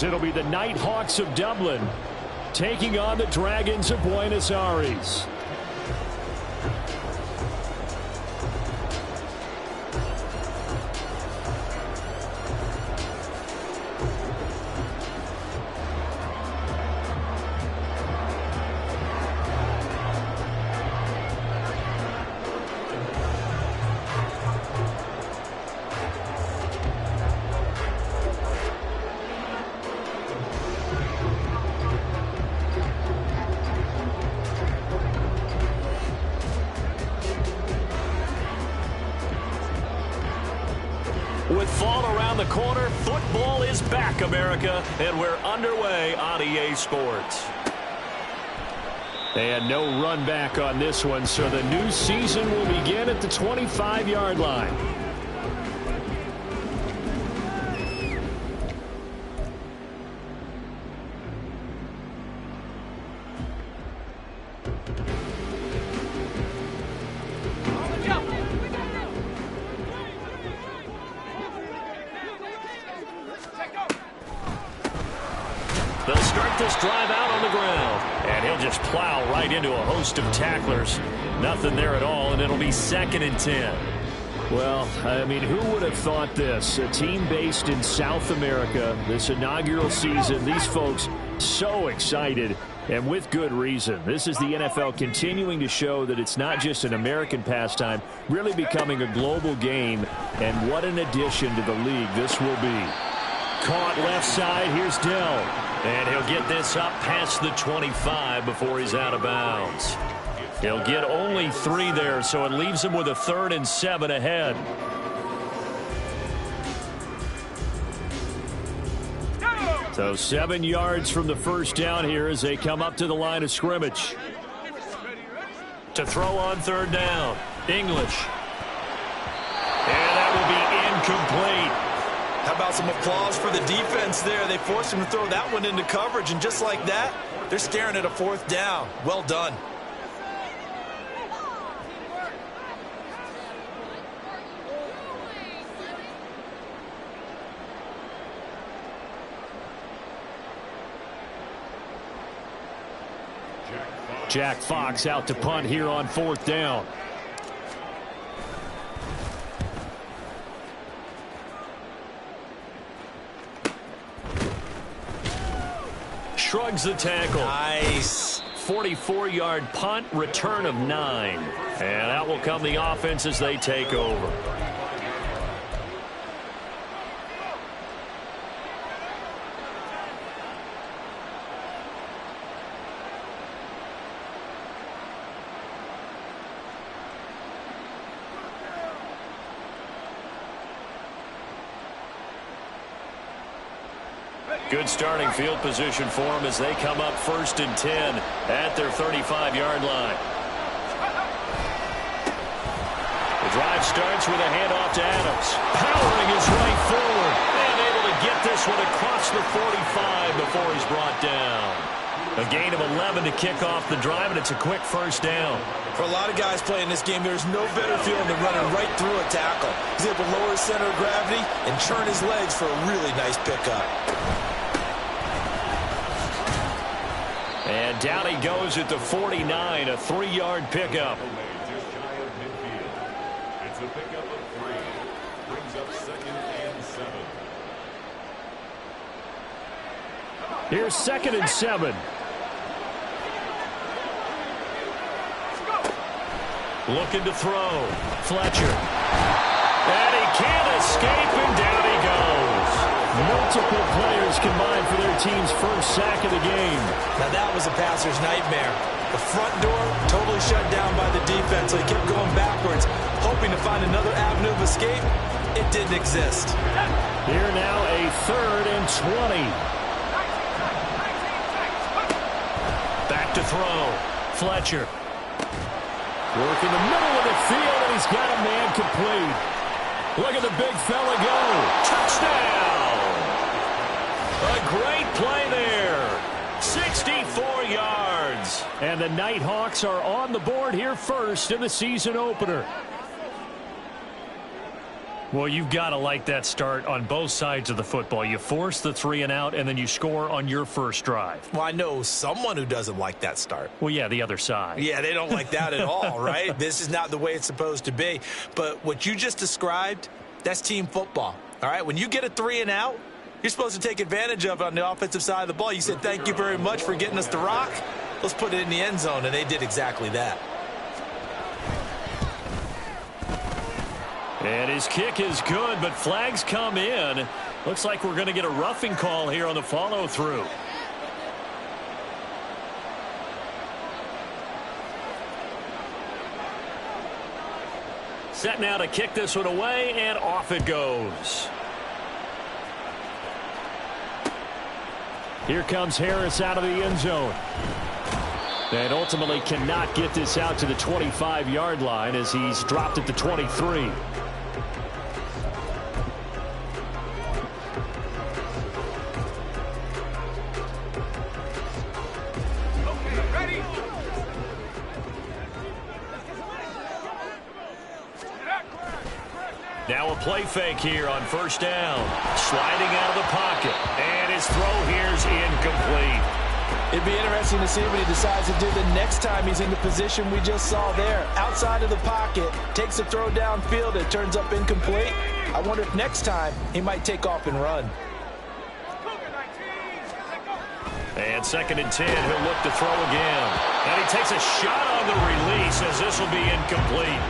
as it'll be the Nighthawks of Dublin taking on the Dragons of Buenos Aires. With fall around the corner, football is back, America, and we're underway on EA Sports. And no run back on this one, so the new season will begin at the 25-yard line. They'll start this drive out on the ground, and he'll just plow right into a host of tacklers. Nothing there at all, and it'll be 2nd and 10. Well, I mean, who would have thought this? A team based in South America, this inaugural season, these folks so excited, and with good reason. This is the NFL continuing to show that it's not just an American pastime, really becoming a global game, and what an addition to the league this will be. Caught left side, here's Dell. And he'll get this up past the 25 before he's out of bounds. He'll get only 3 there, so it leaves him with a 3rd and 7 ahead. So 7 yards from the first down here as they come up to the line of scrimmage. To throw on 3rd down, English. And that will be incomplete. How about some applause for the defense there? They forced him to throw that one into coverage, and just like that, they're staring at a 4th down. Well done. Jack Fox out to punt here on 4th down. Shrugs the tackle. Nice. 44-yard punt, return of 9. And out will come the offense as they take over. Good starting field position for them as they come up 1st and 10 at their 35-yard line. The drive starts with a handoff to Adams. Powering his way forward and able to get this one across the 45 before he's brought down. A gain of 11 to kick off the drive, and it's a quick 1st down. For a lot of guys playing this game, there's no better feeling than running right through a tackle. He's able to lower his center of gravity and churn his legs for a really nice pickup. And down he goes at the 49, a 3-yard pickup. It's a pickup of 3. Brings up 2nd and 7. Here's 2nd and 7. Looking to throw. Fletcher. And he can't escape, and down he goes. Multiple players combined for their team's first sack of the game. Now that was a passer's nightmare. The front door totally shut down by the defense, so he kept going backwards, hoping to find another avenue of escape. It didn't exist. Here now a 3rd and 20. Back to throw. Fletcher. Work in the middle of the field, and he's got a man complete. Look at the big fella go. Touchdown! A great play there. 64 yards. And the Nighthawks are on the board here first in the season opener. Well, you've got to like that start on both sides of the football. You force the 3 and out, and then you score on your first drive. Well, I know someone who doesn't like that start. Well, yeah, the other side. Yeah, they don't like that at all, right? This is not the way it's supposed to be. But what you just described, that's team football, all right? When you get a 3 and out, you're supposed to take advantage of it on the offensive side of the ball. You said, thank you very much for getting us the rock. Let's put it in the end zone, and they did exactly that. And his kick is good, but flags come in. Looks like we're going to get a roughing call here on the follow-through. Set now to kick this one away, and off it goes. Here comes Harris out of the end zone. And ultimately cannot get this out to the 25-yard line as he's dropped at the 23. Now a play fake here on first down. Sliding out of the pocket. And his throw here's incomplete. It'd be interesting to see what he decides to do the next time he's in the position we just saw there. Outside of the pocket, takes a throw downfield, it turns up incomplete. I wonder if next time he might take off and run. And 2nd and 10, he'll look to throw again. And he takes a shot on the release as this will be incomplete.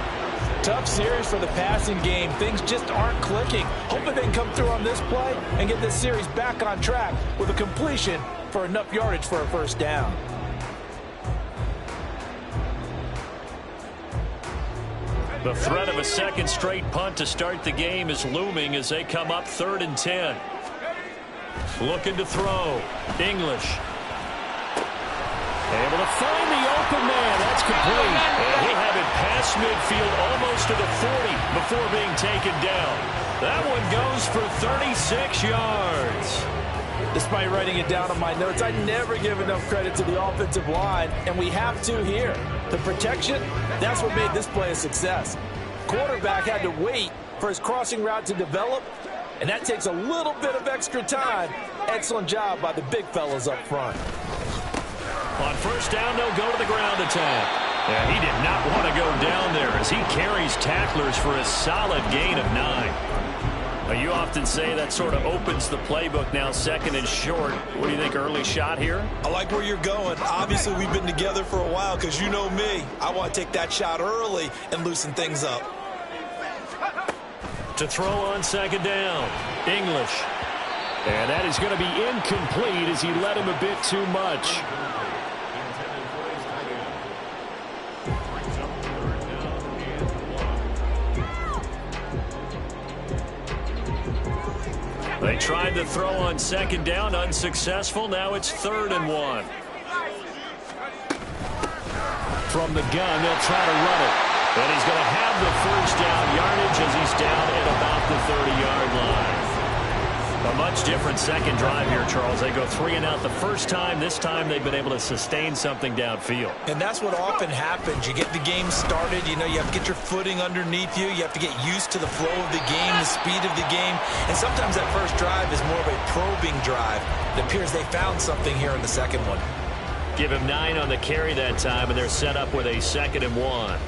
Tough series for the passing game. Things just aren't clicking. Hoping they can come through on this play and get this series back on track with a completion for enough yardage for a first down. The threat of a second straight punt to start the game is looming as they come up 3rd and 10. Looking to throw. English. Able to find the open man. That's complete. And he had it past midfield almost to the 40 before being taken down. That one goes for 36 yards. Despite writing it down on my notes, I never give enough credit to the offensive line, and we have to here. The protection, that's what made this play a success. Quarterback had to wait for his crossing route to develop, and that takes a little bit of extra time. Excellent job by the big fellas up front. On first down, they'll go to the ground attack. Yeah, he did not want to go down there as he carries tacklers for a solid gain of 9. You often say that sort of opens the playbook now, 2nd and short. What do you think, early shot here? I like where you're going. Obviously, we've been together for a while because you know me. I want to take that shot early and loosen things up. To throw on 2nd down, English. And that is going to be incomplete as he led him a bit too much. They tried to throw on 2nd down, unsuccessful. Now it's 3rd and 1. From the gun, they'll try to run it. And he's going to have the first down yardage as he's down at about the 30-yard line. A much different second drive here, Charles. They go 3 and out the first time. This time they've been able to sustain something downfield. And that's what often happens. You get the game started. You know, you have to get your footing underneath you. You have to get used to the flow of the game, the speed of the game. And sometimes that first drive is more of a probing drive. It appears they found something here in the second one. Give him 9 on the carry that time, and they're set up with a 2nd and 1.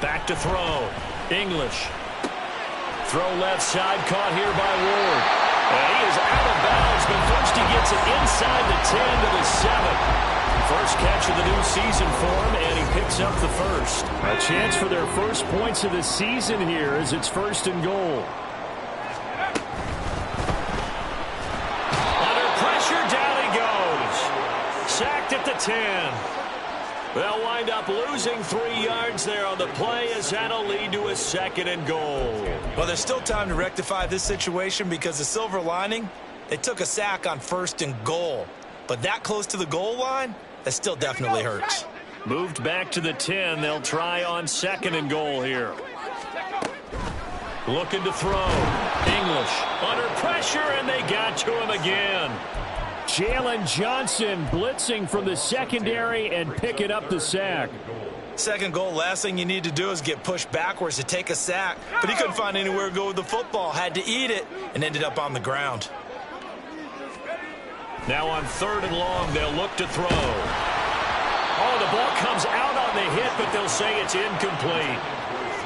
Back to throw. English. Throw left side, caught here by Ward. And he is out of bounds, but first he gets it inside the 10 to the 7. First catch of the new season for him, and he picks up the first. A chance for their first points of the season here as it's 1st and goal. Under pressure, down he goes. Sacked at the 10. They'll wind up losing 3 yards there on the play as that'll lead to a 2nd and goal. Well, there's still time to rectify this situation because the silver lining, they took a sack on 1st and goal. But that close to the goal line, that still definitely hurts. Moved back to the 10. They'll try on 2nd and goal here. Looking to throw. English under pressure, and they got to him again. Jalen Johnson blitzing from the secondary and picking up the sack. Second goal, last thing you need to do is get pushed backwards to take a sack. But he couldn't find anywhere to go with the football, had to eat it, and ended up on the ground. Now on 3rd and long, they'll look to throw. Oh, the ball comes out on the hit, but they'll say it's incomplete.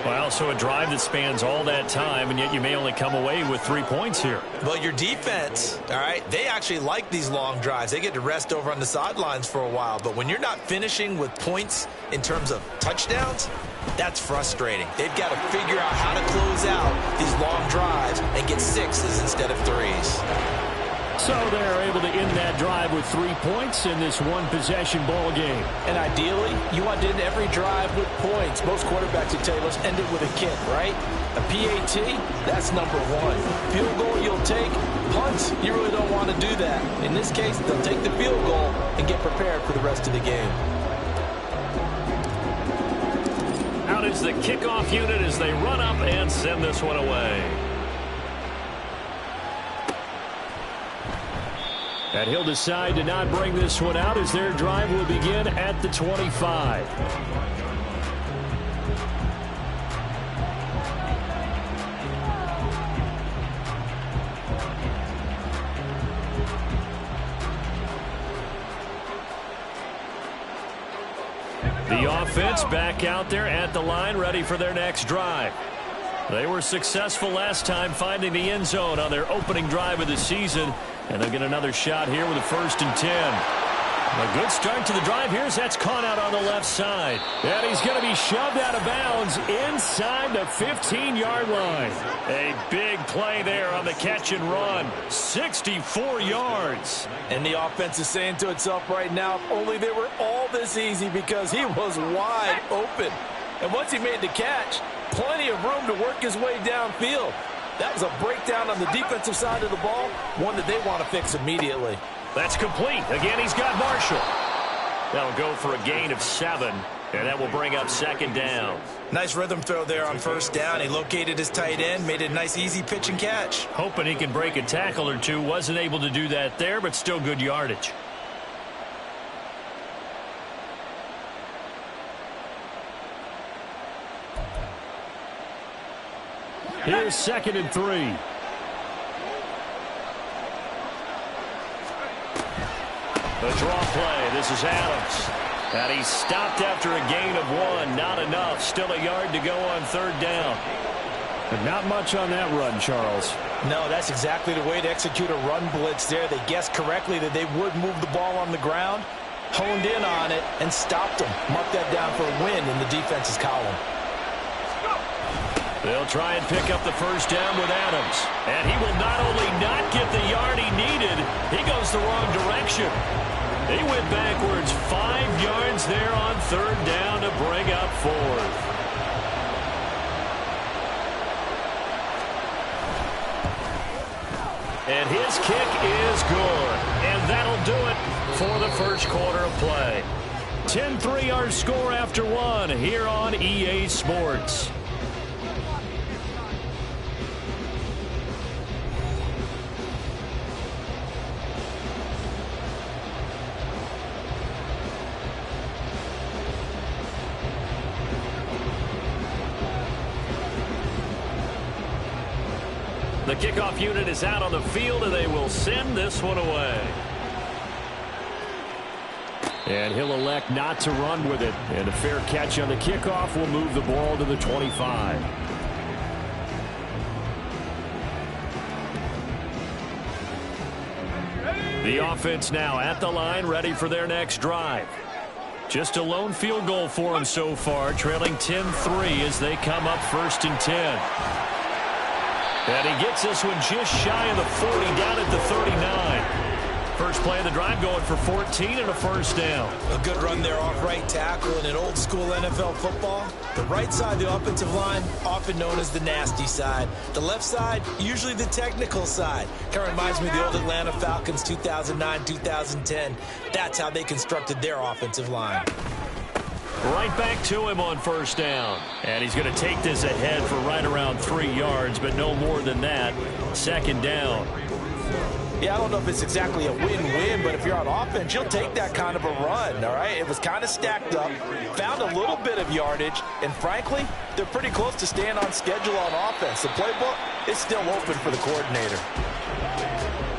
Well, so a drive that spans all that time, and yet you may only come away with 3 points here. Well, your defense, all right, they actually like these long drives. They get to rest over on the sidelines for a while. But when you're not finishing with points in terms of touchdowns, that's frustrating. They've got to figure out how to close out these long drives and get 6s instead of 3s. So they're able to end that drive with 3 points in this one-possession ball game. And ideally, you want to end every drive with points. Most quarterbacks would tell you, let's end it with a kick, right? A PAT, that's number 1. Field goal you'll take. Punts, you really don't want to do that. In this case, they'll take the field goal and get prepared for the rest of the game. Out is the kickoff unit as they run up and send this one away. And he'll decide to not bring this one out as their drive will begin at the 25. The offense back out there at the line, ready for their next drive. They were successful last time finding the end zone on their opening drive of the season. And they'll get another shot here with a 1st and 10. A good start to the drive here as that's caught out on the left side. And he's going to be shoved out of bounds inside the 15-yard line. A big play there on the catch and run. 64 yards. And the offense is saying to itself right now, if only they were all this easy, because he was wide open. And once he made the catch, plenty of room to work his way downfield. That was a breakdown on the defensive side of the ball, one that they want to fix immediately. That's complete. Again, he's got Marshall. That'll go for a gain of 7, and that will bring up 2nd down. Nice rhythm throw there on 1st down. He located his tight end, made it a nice, easy pitch and catch. Hoping he can break a tackle or two. Wasn't able to do that there, but still good yardage. Here's 2nd and 3. The draw play. This is Adams. And he's stopped after a gain of 1. Not enough. Still a yard to go on 3rd down. But not much on that run, Charles. No, that's exactly the way to execute a run blitz there. They guessed correctly that they would move the ball on the ground, honed in on it, and stopped them. Mark that down for a win in the defense's column. They'll try and pick up the 1st down with Adams. And he will not only not get the yard he needed, he goes the wrong direction. He went backwards 5 yards there on 3rd down to bring up 4th. And his kick is good. And that'll do it for the 1st quarter of play. 10-3 our score after 1 here on EA Sports. The kickoff unit is out on the field, and they will send this one away. And he'll elect not to run with it. And a fair catch on the kickoff will move the ball to the 25. The offense now at the line, ready for their next drive. Just a lone field goal for them so far, trailing 10-3 as they come up 1st and 10. And he gets this one just shy of the 40, down at the 39. First play of the drive going for 14 and a 1st down. A good run there off right tackle in an old school NFL football. The right side of the offensive line, often known as the nasty side. The left side, usually the technical side. Kind of reminds me of the old Atlanta Falcons 2009-2010. That's how they constructed their offensive line. Right back to him on 1st down. And he's going to take this ahead for right around 3 yards, but no more than that. 2nd down. Yeah, I don't know if it's exactly a win-win, but if you're on offense, you'll take that kind of a run, all right? It was kind of stacked up, found a little bit of yardage, and frankly, they're pretty close to staying on schedule on offense. The playbook is still open for the coordinator.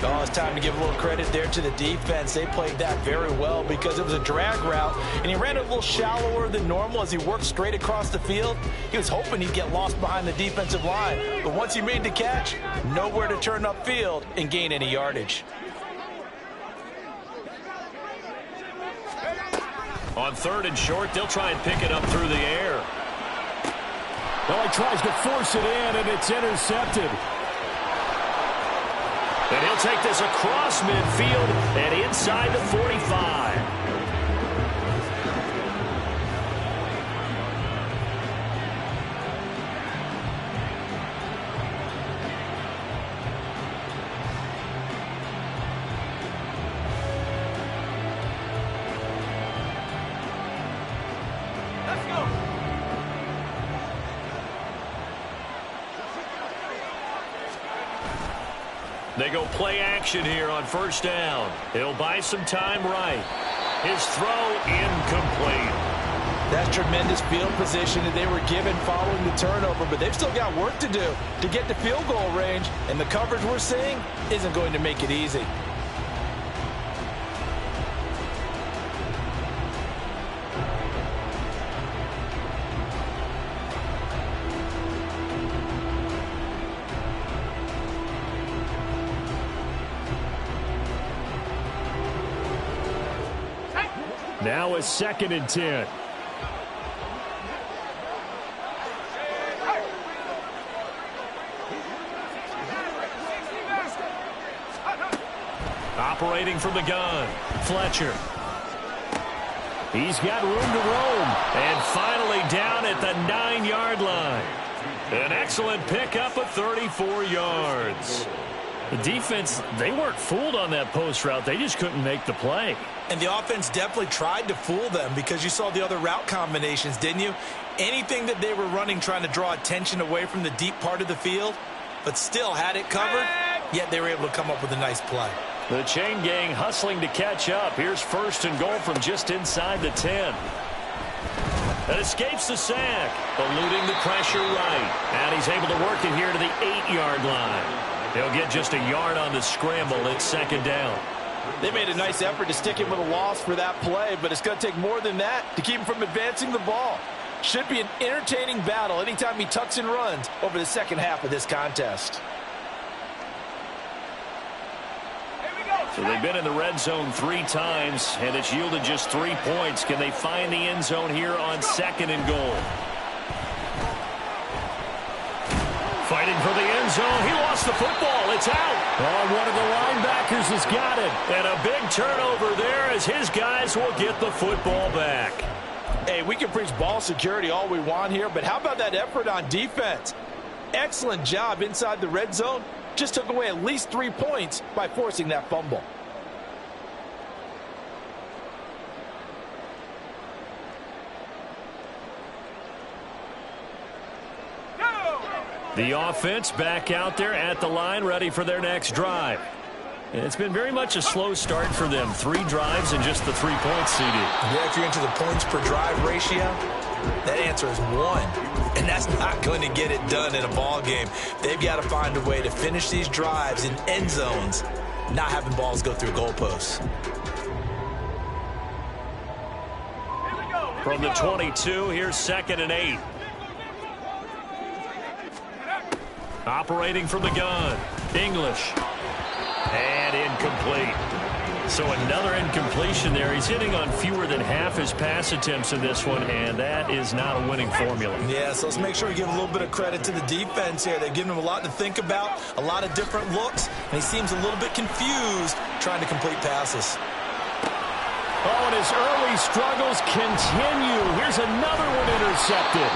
Oh, it's time to give a little credit there to the defense. They played that very well because it was a drag route, and he ran it a little shallower than normal as he worked straight across the field. He was hoping he'd get lost behind the defensive line, but once he made the catch, nowhere to turn upfield and gain any yardage. On 3rd and short, they'll try and pick it up through the air. Well, he tries to force it in, and it's intercepted. And he'll take this across midfield and inside the 45. They go play action here on 1st down. He'll buy some time right. His throw incomplete. That's tremendous field position that they were given following the turnover, but they've still got work to do to get to field goal range, and the coverage we're seeing isn't going to make it easy. Now a 2nd and 10. Operating from the gun, Fletcher. He's got room to roam. And finally down at the 9-yard line. An excellent pickup of 34 yards. The defense, they weren't fooled on that post route. They just couldn't make the play. And the offense definitely tried to fool them because you saw the other route combinations, didn't you? Anything that they were running trying to draw attention away from the deep part of the field, but still had it covered, yet they were able to come up with a nice play. The chain gang hustling to catch up. Here's 1st and goal from just inside the 10. And escapes the sack, eluding the pressure right. And he's able to work it here to the 8-yard line. They'll get just a yard on the scramble. It's 2nd down. They made a nice effort to stick him with a loss for that play, but it's going to take more than that to keep him from advancing the ball. Should be an entertaining battle anytime he tucks and runs over the second half of this contest. So they've been in the red zone 3 times, and it's yielded just 3 points. Can they find the end zone here on 2nd and goal? Fighting for the end zone. He lost the football. It's out. Oh, one of the linebackers has got it. And a big turnover there as his guys will get the football back. Hey, we can preach ball security all we want here, but how about that effort on defense? Excellent job inside the red zone. Just took away at least 3 points by forcing that fumble. The offense back out there at the line, ready for their next drive. And it's been very much a slow start for them. 3 drives and just the 3 points, CD. Yeah, if you're into the points per drive ratio, that answer is 1. And that's not going to get it done in a ball game. They've got to find a way to finish these drives in end zones, not having balls go through goalposts. From the 22, here's 2nd and 8. Operating from the gun, English. And incomplete. So another incompletion there. He's hitting on fewer than half his pass attempts in this one, and that is not a winning formula. Yeah, so let's make sure we give a little bit of credit to the defense here. They've given him a lot to think about, a lot of different looks, and he seems a little bit confused trying to complete passes. Oh, and his early struggles continue. Here's another one intercepted.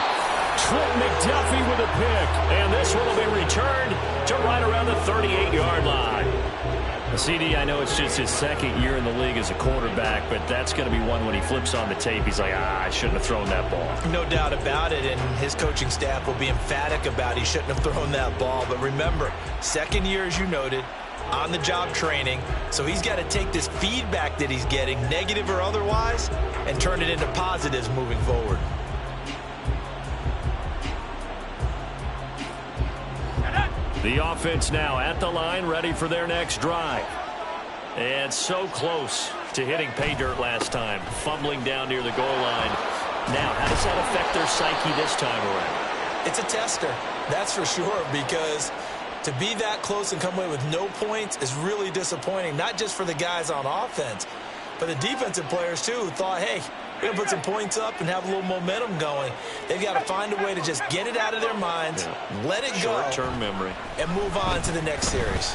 Trent McDuffie with a pick. And this one will be returned to right around the 38-yard line. CD, I know it's just his 2nd year in the league as a quarterback, but that's going to be one when he flips on the tape. He's like, I shouldn't have thrown that ball. No doubt about it, and his coaching staff will be emphatic about he shouldn't have thrown that ball. But remember, 2nd year, as you noted, on-the-job training. So he's got to take this feedback that he's getting, negative or otherwise, and turn it into positives moving forward. The offense now at the line, ready for their next drive. And so close to hitting pay dirt last time, fumbling down near the goal line. Now, how does that affect their psyche this time around? It's a tester, that's for sure, because to be that close and come away with no points is really disappointing, not just for the guys on offense, but the defensive players, too, who thought, hey, we're going to put some points up and have a little momentum going. They've got to find a way to just get it out of their minds, let it go, short-term memory, and move on to the next series.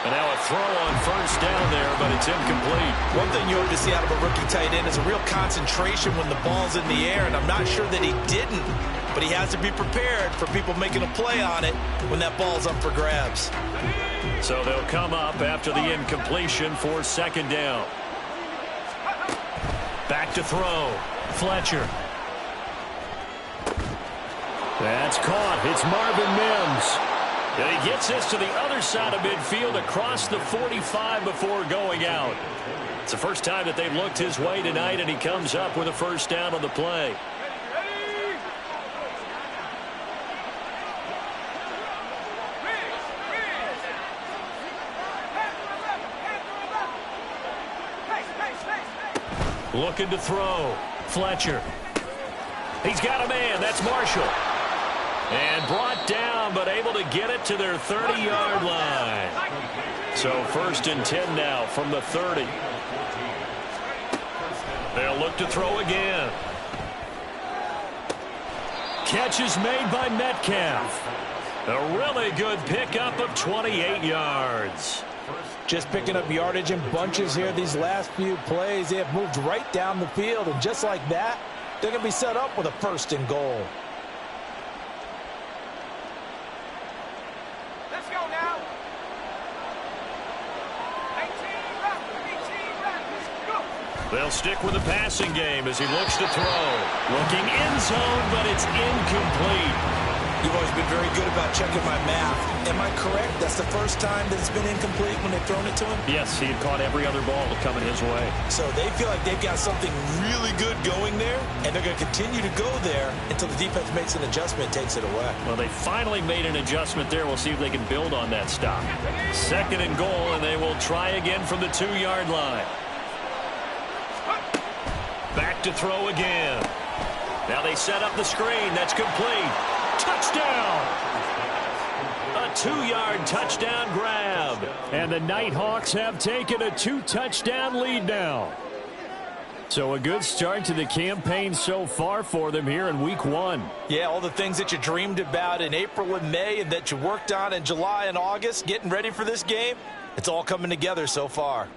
And now a throw on first down there, but it's incomplete. One thing you hope to see out of a rookie tight end is a real concentration when the ball's in the air, and I'm not sure that he didn't, but he has to be prepared for people making a play on it when that ball's up for grabs. So they'll come up after the incompletion for second down. Back to throw. Fletcher. That's caught. It's Marvin Mims. And he gets this to the other side of midfield across the 45 before going out. It's the first time that they've looked his way tonight, and he comes up with a first down on the play. Looking to throw. Fletcher. He's got a man. That's Marshall. And brought down, but able to get it to their 30-yard line. So 1st and 10 now from the 30. They'll look to throw again. Catch is made by Metcalf. A really good pickup of 28 yards. Just picking up yardage in bunches here these last few plays. They have moved right down the field, and just like that, they're going to be set up with a 1st and goal. Let's go now. 18, go. They'll stick with the passing game as he looks to throw. Looking end zone, but it's incomplete. You've always been very good about checking my math. Am I correct? That's the first time that it's been incomplete when they've thrown it to him? Yes, he had caught every other ball coming his way. So they feel like they've got something really good going there, and they're going to continue to go there until the defense makes an adjustment and takes it away. Well, they finally made an adjustment there. We'll see if they can build on that stop. 2nd and goal, and they will try again from the 2-yard line. Back to throw again. Now they set up the screen. That's complete. Touchdown! A 2-yard touchdown grab. And the Nighthawks have taken a 2-touchdown lead now. So a good start to the campaign so far for them here in week 1. Yeah, all the things that you dreamed about in April and May and that you worked on in July and August, getting ready for this game, it's all coming together so far.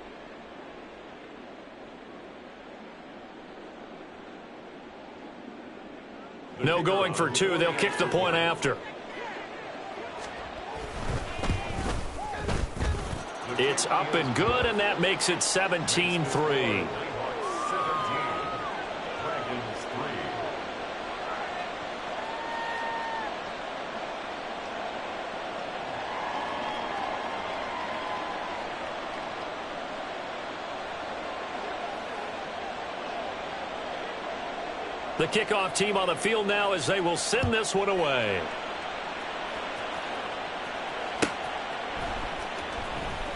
No going for 2. They'll kick the point after. It's up and good, and that makes it 17-3. The kickoff team on the field now as they will send this one away.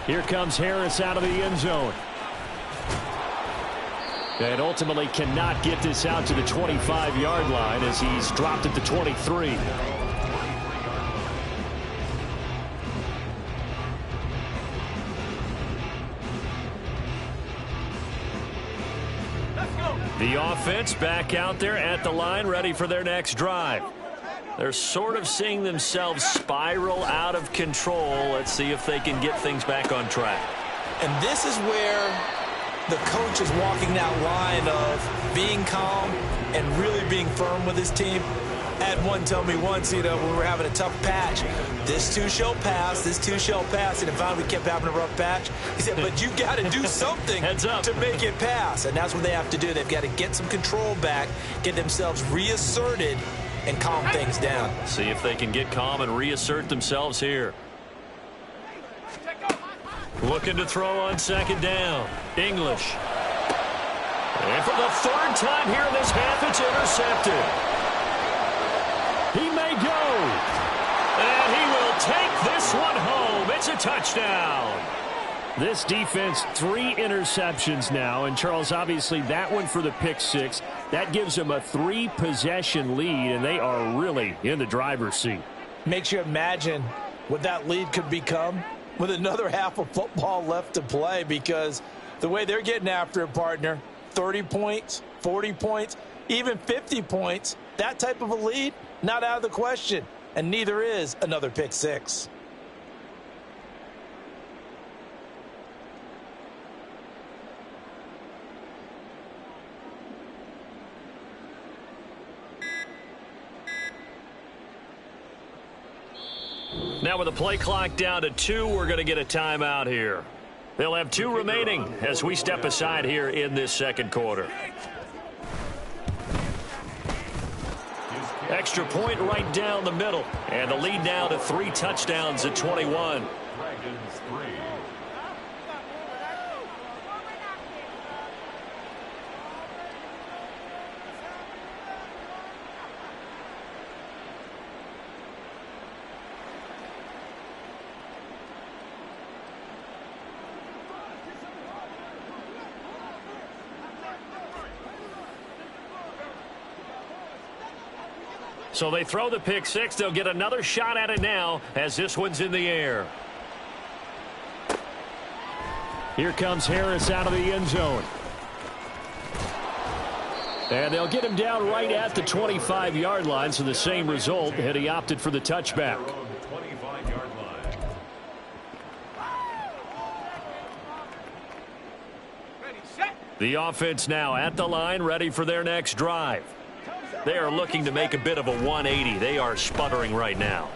Here comes Harris out of the end zone. And ultimately cannot get this out to the 25-yard line as he's dropped at the 23. The offense back out there at the line, ready for their next drive. They're sort of seeing themselves spiral out of control. Let's see if they can get things back on track. And this is where the coach is walking that line of being calm and really being firm with his team. I had one tell me once, when we were having a tough patch, this too shall pass, this too shall pass, and finally we kept having a rough patch. He said, but you got to do something to make it pass, and that's what they have to do. They've got to get some control back, get themselves reasserted, and calm things down. See if they can get calm and reassert themselves here. Looking to throw on second down. English. And for the third time here in this half, it's intercepted. He may go. And he will take this one home. It's a touchdown. This defense, 3 interceptions now. And, Charles, obviously that one for the pick 6. That gives them a 3-possession lead, and they are really in the driver's seat. Makes you imagine what that lead could become with another half of football left to play, because the way they're getting after it, partner, 30 points, 40 points, even 50 points, that type of a lead, not out of the question. And neither is another pick 6. Now with the play clock down to 2, we're going to get a timeout here. They'll have 2 remaining as we step aside here in this second quarter. Extra point right down the middle. And the lead now to 3 touchdowns at 21. Dragons 3. So they throw the pick 6. They'll get another shot at it now as this one's in the air. Here comes Harris out of the end zone. And they'll get him down right at the 25-yard line, so the same result had he opted for the touchback. 25-yard line. The offense now at the line, ready for their next drive. They are looking to make a bit of a 180. They are sputtering right now.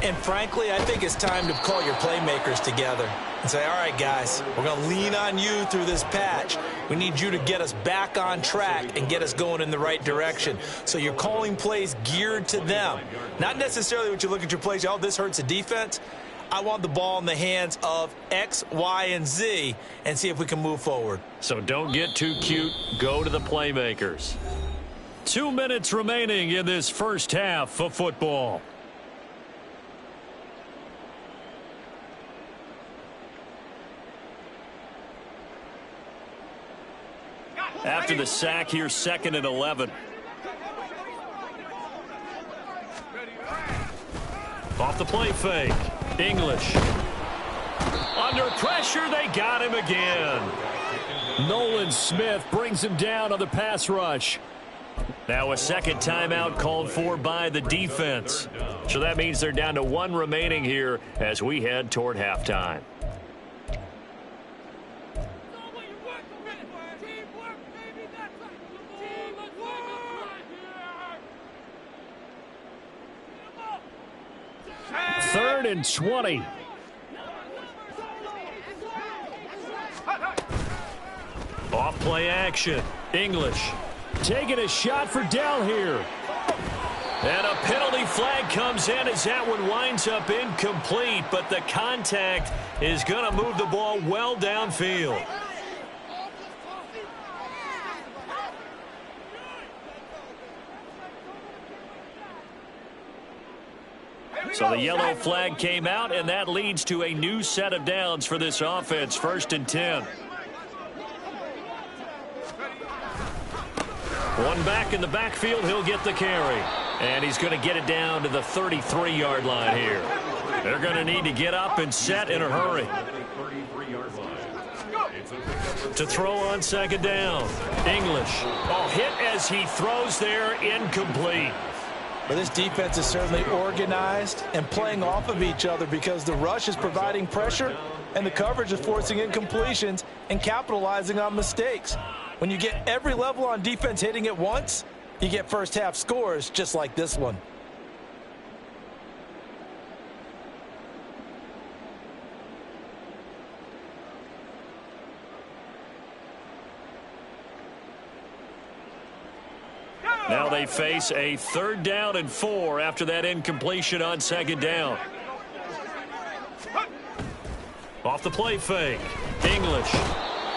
And frankly, I think it's time to call your playmakers together and say, all right, guys, we're going to lean on you through this patch. We need you to get us back on track and get us going in the right direction. So you're calling plays geared to them. Not necessarily what you look at your plays, oh, this hurts the defense. I want the ball in the hands of X, Y, and Z and see if we can move forward. So don't get too cute. Go to the playmakers. 2 minutes remaining in this first half of football. After the sack, here's 2nd and 11. Off the play fake. English. Under pressure, they got him again. Nolan Smith brings him down on the pass rush. Now a second timeout called for by the defense. So that means they're down to 1 remaining here as we head toward halftime. Third and 20. Off play action. English. Taking a shot for Dell here. And a penalty flag comes in as that one winds up incomplete, but the contact is going to move the ball well downfield. So the yellow flag came out, and that leads to a new set of downs for this offense. 1st and 10. One back in the backfield, he'll get the carry. And he's going to get it down to the 33-yard line here. They're going to need to get up and set in a hurry. To throw on second down. English. Oh, hit as he throws there, incomplete. But this defense is certainly organized and playing off of each other because the rush is providing pressure and the coverage is forcing incompletions and capitalizing on mistakes. When you get every level on defense hitting at once, you get first half scores just like this one. Now they face a 3rd down and 4 after that incompletion on second down. Off the play fake. English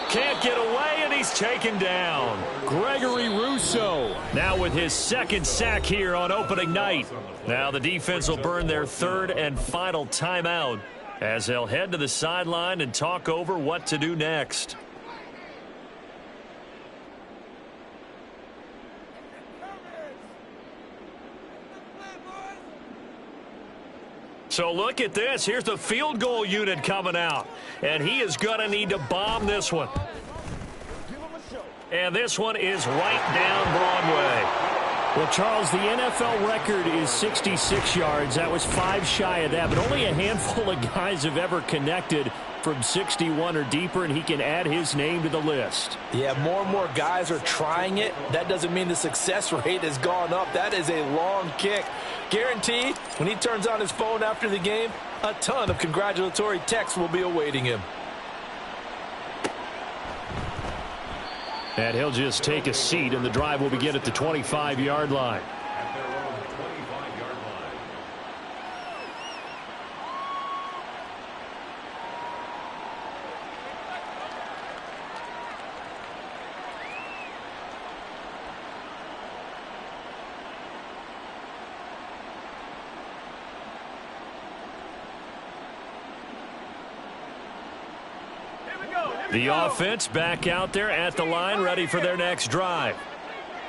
can't get away, and he's taken down. Gregory Rousseau Now with his second sack here on opening night. Now the defense will burn their third and final timeout as they'll head to the sideline and talk over what to do next. So look at this. Here's the field goal unit coming out. And he is going to need to bomb this one. And this one is right down Broadway. Well, Charles, the NFL record is 66 yards. That was 5 shy of that, but only a handful of guys have ever connected from 61 or deeper, and he can add his name to the list. Yeah, more and more guys are trying it. That doesn't mean the success rate has gone up. That is a long kick. Guaranteed, when he turns on his phone after the game, a ton of congratulatory texts will be awaiting him. And he'll just take a seat, and the drive will begin at the 25-yard line. At their own 25-yard line. The offense back out there at the line, ready for their next drive.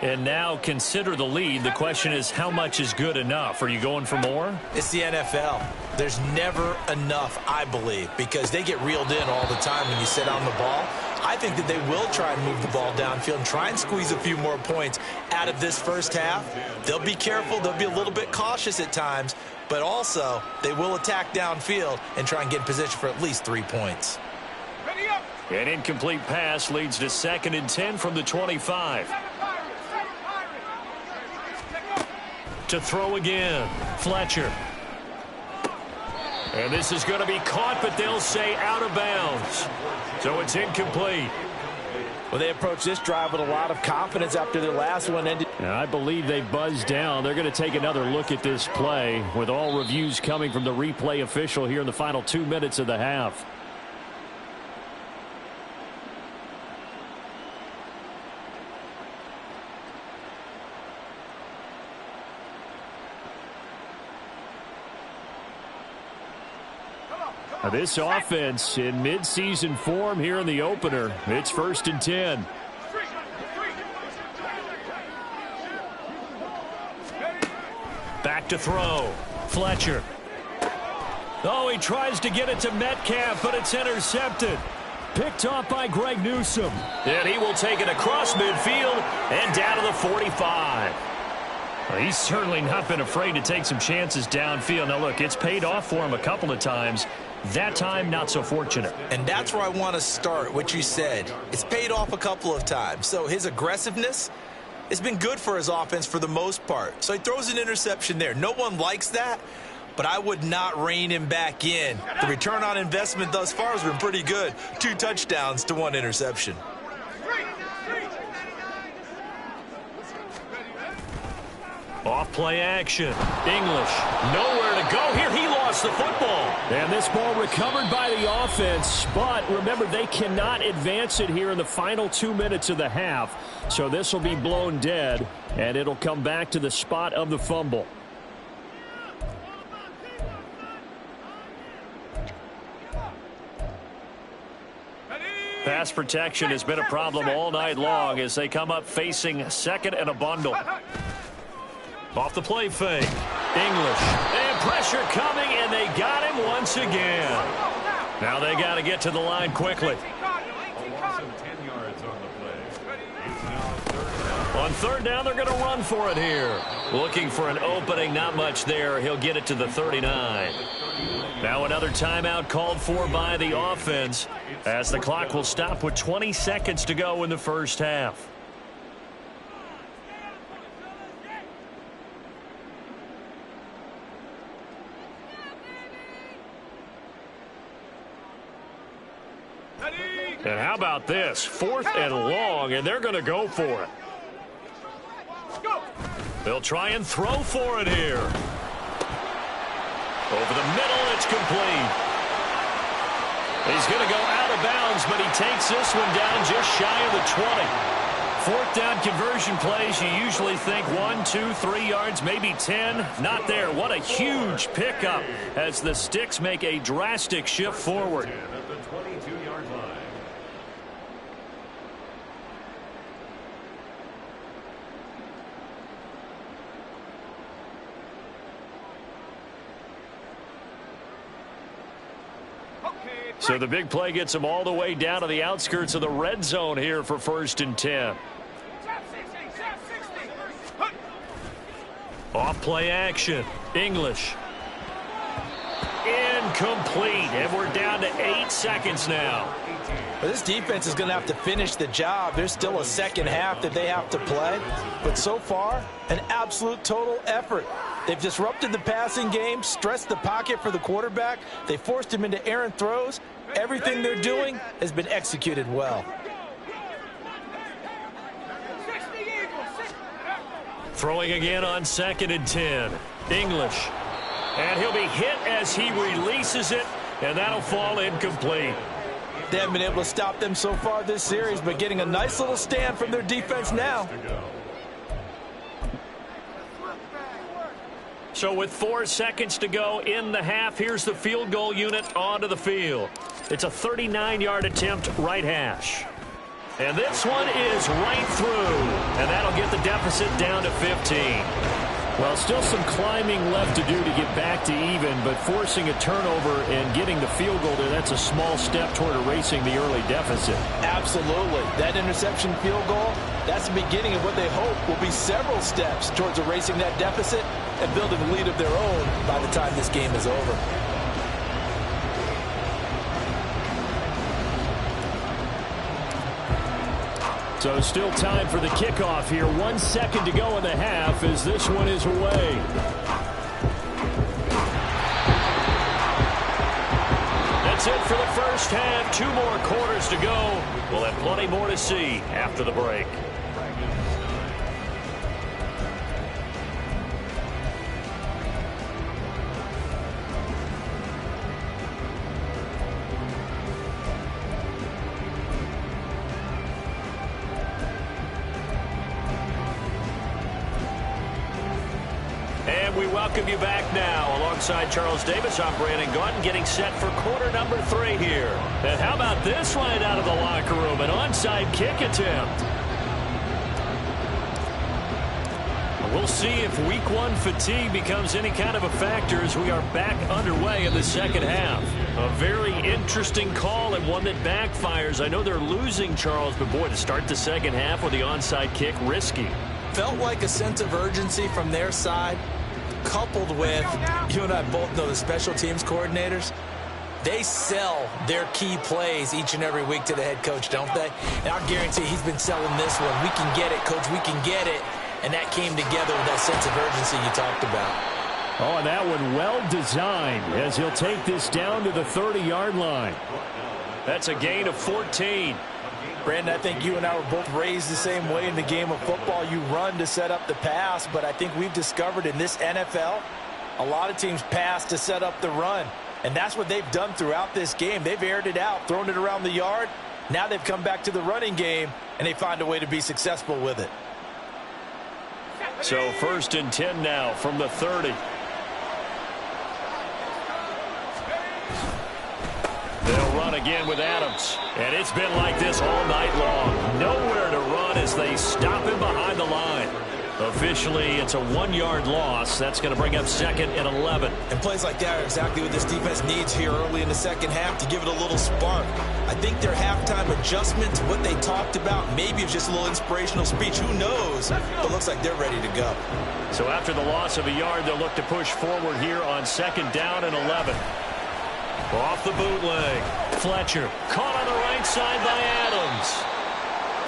And now consider the lead. The question is, how much is good enough? Are you going for more? It's the NFL. There's never enough, I believe, because they get reeled in all the time when you sit on the ball. I think that they will try and move the ball downfield and try and squeeze a few more points out of this first half. They'll be careful. They'll be a little bit cautious at times, but also they will attack downfield and try and get in position for at least 3 points. An incomplete pass leads to 2nd and 10 from the 25. To throw again, Fletcher. And this is going to be caught, but they'll say out of bounds. So it's incomplete. Well, they approach this drive with a lot of confidence after their last one ended. And I believe they buzzed down. They're going to take another look at this play, with all reviews coming from the replay official here in the final 2 minutes of the half. This offense in midseason form here in the opener. It's 1st and 10. Back to throw. Fletcher. Oh, he tries to get it to Metcalf, but it's intercepted. Picked off by Greg Newsome. And he will take it across midfield and down to the 45. Well, he's certainly not been afraid to take some chances downfield. Now, look, it's paid off for him a couple of times. That time, not so fortunate. And that's where I want to start, what you said. It's paid off a couple of times. So his aggressiveness has been good for his offense for the most part. So he throws an interception there. No one likes that, but I would not rein him back in. The return on investment thus far has been pretty good. 2 touchdowns to 1 interception. Off play action. English. Nowhere to go here. He lost the football. And this ball recovered by the offense. But remember, they cannot advance it here in the final 2 minutes of the half. So this will be blown dead, and it'll come back to the spot of the fumble. Pass protection has been a problem all night long as they come up facing 2nd and a bundle. Off the play fake. English. And pressure coming, and they got him once again. Now they got to get to the line quickly. A loss of 10 yards on the play. It's now 3rd down. On 3rd down, they're going to run for it here. Looking for an opening, not much there. He'll get it to the 39. Now another timeout called for by the offense as the clock will stop with 20 seconds to go in the first half. And how about this? 4th and long, and they're going to go for it. They'll try and throw for it here. Over the middle, it's complete. He's going to go out of bounds, but he takes this one down just shy of the 20. Fourth down conversion plays, you usually think 1, 2, 3 yards, maybe 10. Not there. What a huge pickup as the Sticks make a drastic shift forward. At the 22-yard line. So the big play gets him all the way down to the outskirts of the red zone here for 1st and 10. Off play action. English. Incomplete. And we're down to 8 seconds now. But this defense is going to have to finish the job. There's still a second half that they have to play. But so far, an absolute total effort. They've disrupted the passing game, stressed the pocket for the quarterback. They forced him into errant throws. Everything they're doing has been executed well. Throwing again on 2nd and 10. English. And he'll be hit as he releases it, and that'll fall incomplete. They haven't been able to stop them so far this series, but getting a nice little stand from their defense now. So with 4 seconds to go in the half, here's the field goal unit onto the field. It's a 39-yard attempt, right hash. And this one is right through, and that'll get the deficit down to 15. Well, still some climbing left to do to get back to even, but forcing a turnover and getting the field goal there, that's a small step toward erasing the early deficit. Absolutely. That interception field goal, that's the beginning of what they hope will be several steps towards erasing that deficit and building a lead of their own by the time this game is over. So still time for the kickoff here. 1 second to go in the half as this one is away. That's it for the first half. 2 more quarters to go. We'll have plenty more to see after the break. We welcome you back now. Alongside Charles Davis, I'm Brandon Gaudin, getting set for quarter number 3 here. And how about this right out of the locker room? An onside kick attempt. We'll see if week 1 fatigue becomes any kind of a factor as we are back underway in the second half. A very interesting call and one that backfires. I know they're losing, Charles, but boy, to start the second half with the onside kick, risky. Felt like a sense of urgency from their side. Coupled with, you and I both know the special teams coordinators, they sell their key plays each and every week to the head coach, don't they? And I guarantee he's been selling this one. We can get it, coach, we can get it. And that came together with that sense of urgency you talked about. Oh, and that one well designed as he'll take this down to the 30-yard line. That's a gain of 14. Brandon, I think you and I were both raised the same way in the game of football. You run to set up the pass, but I think we've discovered in this NFL, a lot of teams pass to set up the run. And that's what they've done throughout this game. They've aired it out, thrown it around the yard. Now they've come back to the running game, and they find a way to be successful with it. So 1st and 10 now from the 30. They'll run again with Adams. And it's been like this all night long. Nowhere to run as they stop him behind the line. Officially, it's a 1-yard loss. That's going to bring up 2nd and 11. And plays like that are exactly what this defense needs here early in the second half to give it a little spark. I think their halftime adjustment to what they talked about, maybe it's just a little inspirational speech. Who knows? But looks like they're ready to go. So after the loss of a yard, they'll look to push forward here on 2nd down and 11. Off the bootleg. Fletcher caught on the right side by Adams.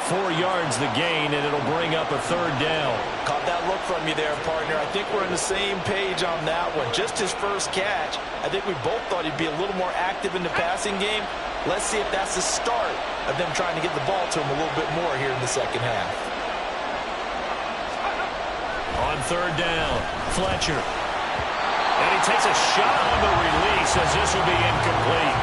4 yards the gain, and it'll bring up a 3rd down. Caught that look from you there, partner. I think we're on the same page on that one. Just his first catch. I think we both thought he'd be a little more active in the passing game. Let's see if that's the start of them trying to get the ball to him a little bit more here in the second half. On 3rd down, Fletcher. And he takes a shot on the release as this will be incomplete.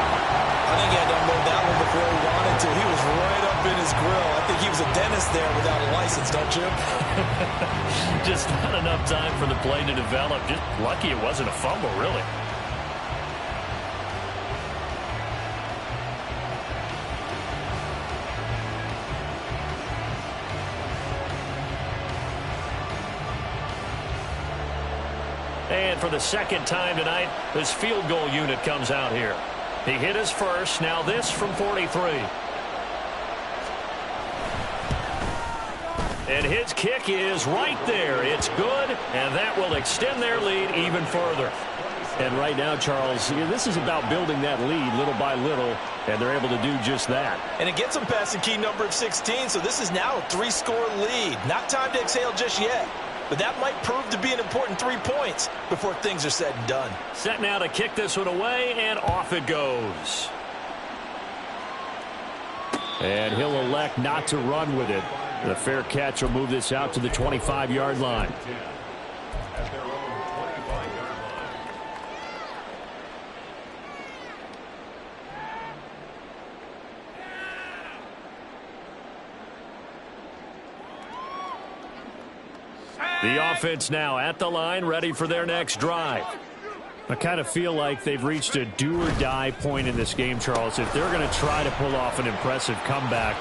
I think he had to unload that one before he wanted to. He was right up in his grill. I think he was a dentist there without a license, don't you? Just not enough time for the play to develop. Just lucky it wasn't a fumble, really. And for the second time tonight, this field goal unit comes out here. He hit his first. Now this from 43. And his kick is right there. It's good, and that will extend their lead even further. And right now, Charles, this is about building that lead little by little, and they're able to do just that. And it gets them past the key number of 16, so this is now a 3-score lead. Not time to exhale just yet. But that might prove to be an important 3 points before things are said and done. Set now to kick this one away, and off it goes. And he'll elect not to run with it. The fair catch will move this out to the 25-yard line. At their own 25-yard line. The offense now at the line, ready for their next drive. I kind of feel like they've reached a do-or-die point in this game, Charles. If they're going to try to pull off an impressive comeback,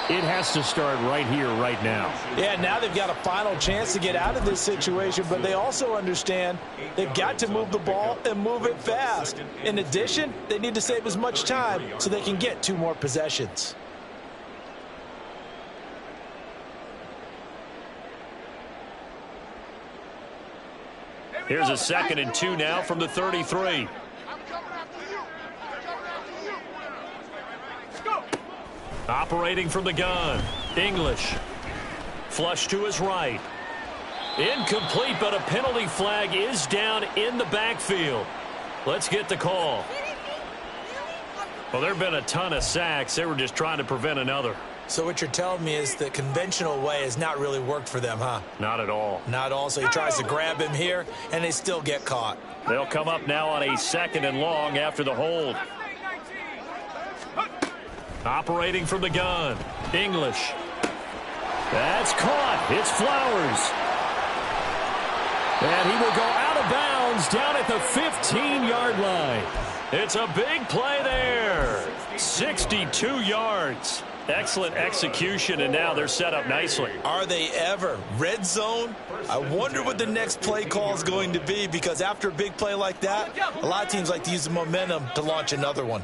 it has to start right here, right now. Yeah, now they've got a final chance to get out of this situation, but they also understand they've got to move the ball and move it fast. In addition, they need to save as much time so they can get 2 more possessions. Here's a 2nd and 2 now from the 33. Operating from the gun. English. Flush to his right. Incomplete, but a penalty flag is down in the backfield. Let's get the call. Well, there have been a ton of sacks. They were just trying to prevent another. So what you're telling me is the conventional way has not really worked for them, huh? Not at all. Not all. So he tries to grab him here, and they still get caught. They'll come up now on a 2nd and long after the hold. Operating from the gun. English. That's caught. It's Flowers. And he will go out of bounds down at the 15-yard line. It's a big play there. 62 yards. Excellent execution, and now they're set up nicely. Are they ever? Red zone? I wonder what the next play call is going to be, because after a big play like that, a lot of teams like to use the momentum to launch another one.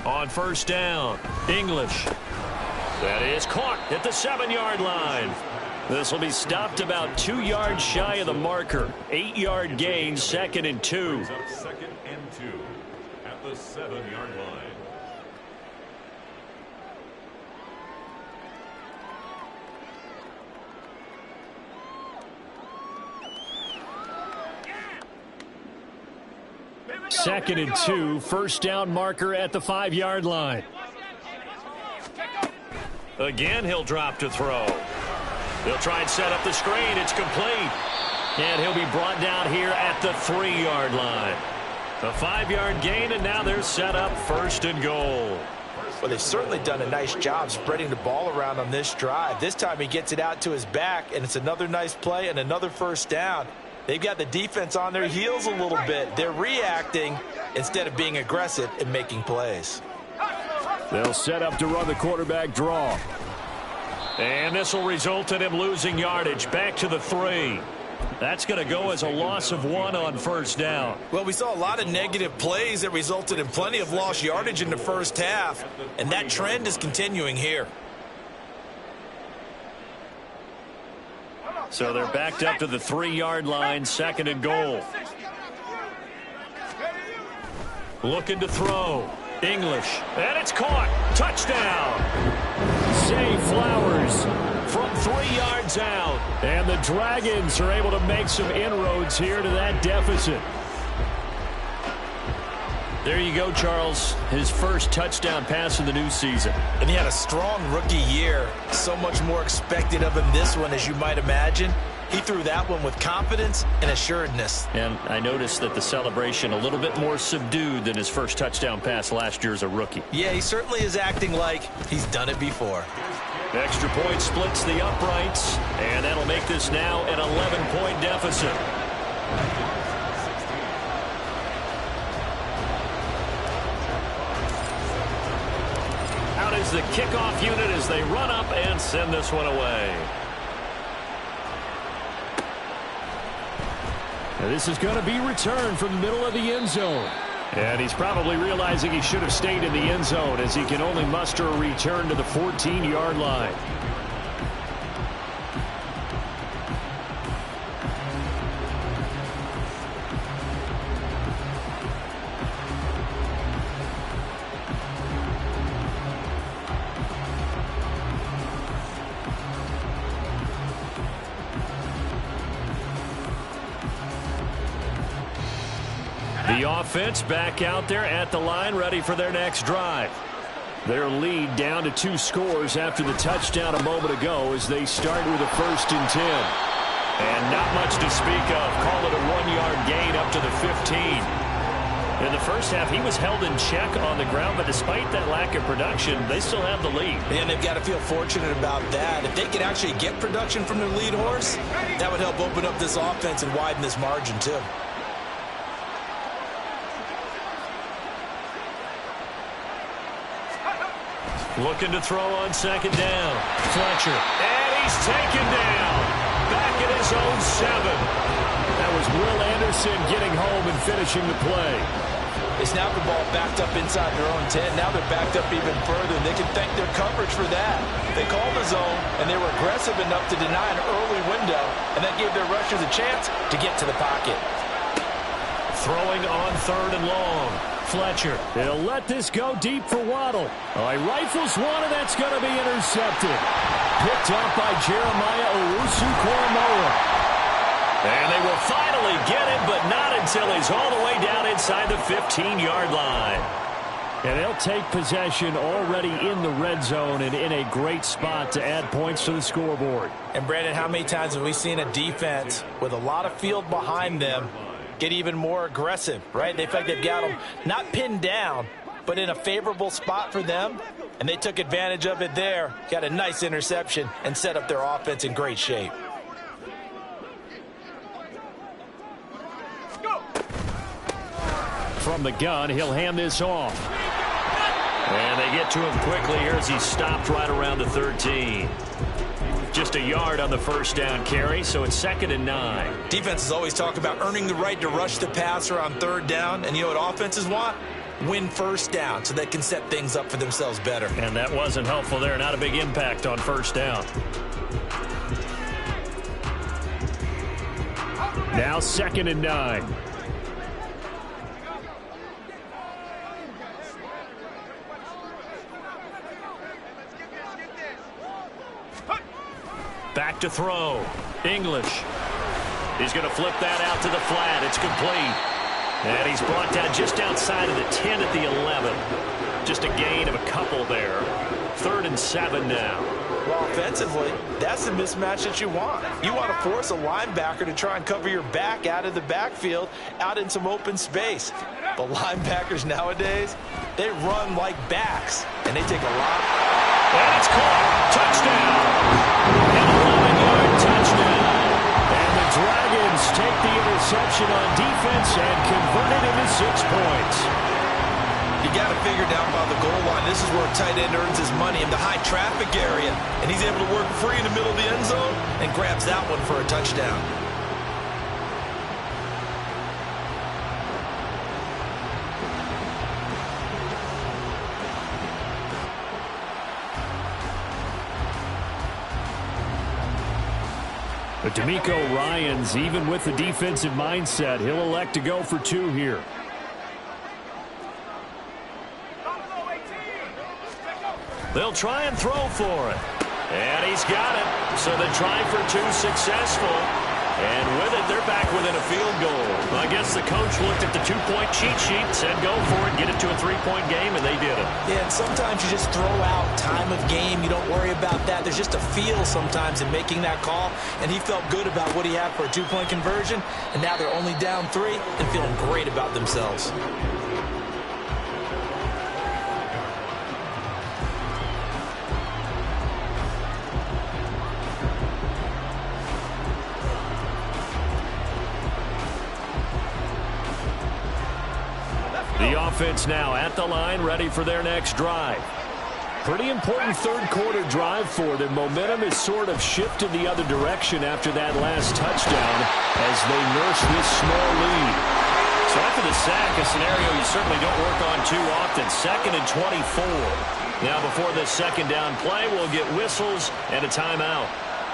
On 1st down, English. That is caught at the 7-yard line. This will be stopped about 2 yards shy of the marker. 8-yard gain, 2nd and 2. Brings up 2nd and 2 at the 7-yard line. Second and 2, 1st down marker at the 5-yard line. Again, he'll drop to throw. They'll try and set up the screen. It's complete. And he'll be brought down here at the 3-yard line. A 5-yard gain, and now they're set up 1st and goal. Well, they've certainly done a nice job spreading the ball around on this drive. This time he gets it out to his back, and it's another nice play and another 1st down. They've got the defense on their heels a little bit. They're reacting instead of being aggressive and making plays. They'll set up to run the quarterback draw. And this will result in him losing yardage back to the 3. That's going to go as a loss of 1 on 1st down. Well, we saw a lot of negative plays that resulted in plenty of lost yardage in the 1st half, and that trend is continuing here. So they're backed up to the 3-yard line, 2nd and goal. Looking to throw. English. And it's caught. Touchdown. Save Flowers From 3 yards out. And the Dragons are able to make some inroads here to that deficit. There you go, Charles. His first touchdown pass of the new season. And he had a strong rookie year. So much more expected of him this one, as you might imagine. He threw that one with confidence and assuredness. And I noticed that the celebration a little bit more subdued than his first touchdown pass last year as a rookie. Yeah, he certainly is acting like he's done it before. Extra point splits the uprights, and that'll make this now an 11-point deficit. Out is the kickoff unit as they run up and send this one away. Now this is going to be returned from the middle of the end zone. And he's probably realizing he should have stayed in the end zone as he can only muster a return to the 14-yard line. The offense back out there at the line, ready for their next drive. Their lead down to 2 scores after the touchdown a moment ago as they start with a 1st and 10. And not much to speak of. Call it a 1-yard gain up to the 15. In the first half, he was held in check on the ground, but despite that lack of production, they still have the lead. And they've got to feel fortunate about that. If they can actually get production from their lead horse, that would help open up this offense and widen this margin too. Looking to throw on 2nd down. Fletcher. And he's taken down. Back at his own 7. That was Will Anderson getting home and finishing the play. They snapped the ball backed up inside their own 10. Now they're backed up even further, and they can thank their coverage for that. They called the zone, and they were aggressive enough to deny an early window, and that gave their rushers a chance to get to the pocket. Throwing on 3rd and long. Fletcher. They'll let this go deep for Waddle. He rifles one, and that's going to be intercepted. Picked up by Jeremiah Owusu-Koramoah. And they will finally get him, but not until he's all the way down inside the 15-yard line. And they'll take possession already in the red zone and in a great spot to add points to the scoreboard. And, Brandon, how many times have we seen a defense with a lot of field behind them get even more aggressive, right? In fact, they've got them not pinned down, but in a favorable spot for them, and they took advantage of it there, got a nice interception, and set up their offense in great shape. From the gun, he'll hand this off. And they get to him quickly here as he's stopped right around the 13. Just a yard on the 1st down carry, so it's 2nd and 9. Defenses always talk about earning the right to rush the passer on 3rd down, and you know what offenses want? Win 1st down so they can set things up for themselves better. And that wasn't helpful there. Not a big impact on 1st down. Now 2nd and 9. Back to throw. English. He's going to flip that out to the flat. It's complete. And he's brought down just outside of the 10 at the 11. Just a gain of a couple there. 3rd and 7 now. Well, offensively, that's the mismatch that you want. You want to force a linebacker to try and cover your back out of the backfield, out in some open space. But linebackers nowadays, they run like backs, and they take a lot. And it's caught. Touchdown. An 11-yard touchdown. And the Dragons take the interception on defense and convert it into 6 points. You got to figure down by the goal line. This is where a tight end earns his money in the high traffic area. And he's able to work free in the middle of the end zone and grabs that one for a touchdown. But D'Amico Ryans, even with the defensive mindset, he'll elect to go for 2 here. They'll try and throw for it. And he's got it. So the try for 2 successful. And with it, they're back back within a field goal. I guess the coach looked at the two-point cheat sheet, said go for it, get it to a three-point game, and they did it. Yeah, and sometimes you just throw out time of game. You don't worry about that. There's just a feel sometimes in making that call, and he felt good about what he had for a two-point conversion, and now they're only down 3 and feeling great about themselves. The offense now at the line, ready for their next drive. Pretty important third-quarter drive for them. Momentum has sort of shifted the other direction after that last touchdown as they nurse this small lead. So after the sack, a scenario you certainly don't work on too often. 2nd and 24. Now before this second down play, we'll get whistles and a timeout.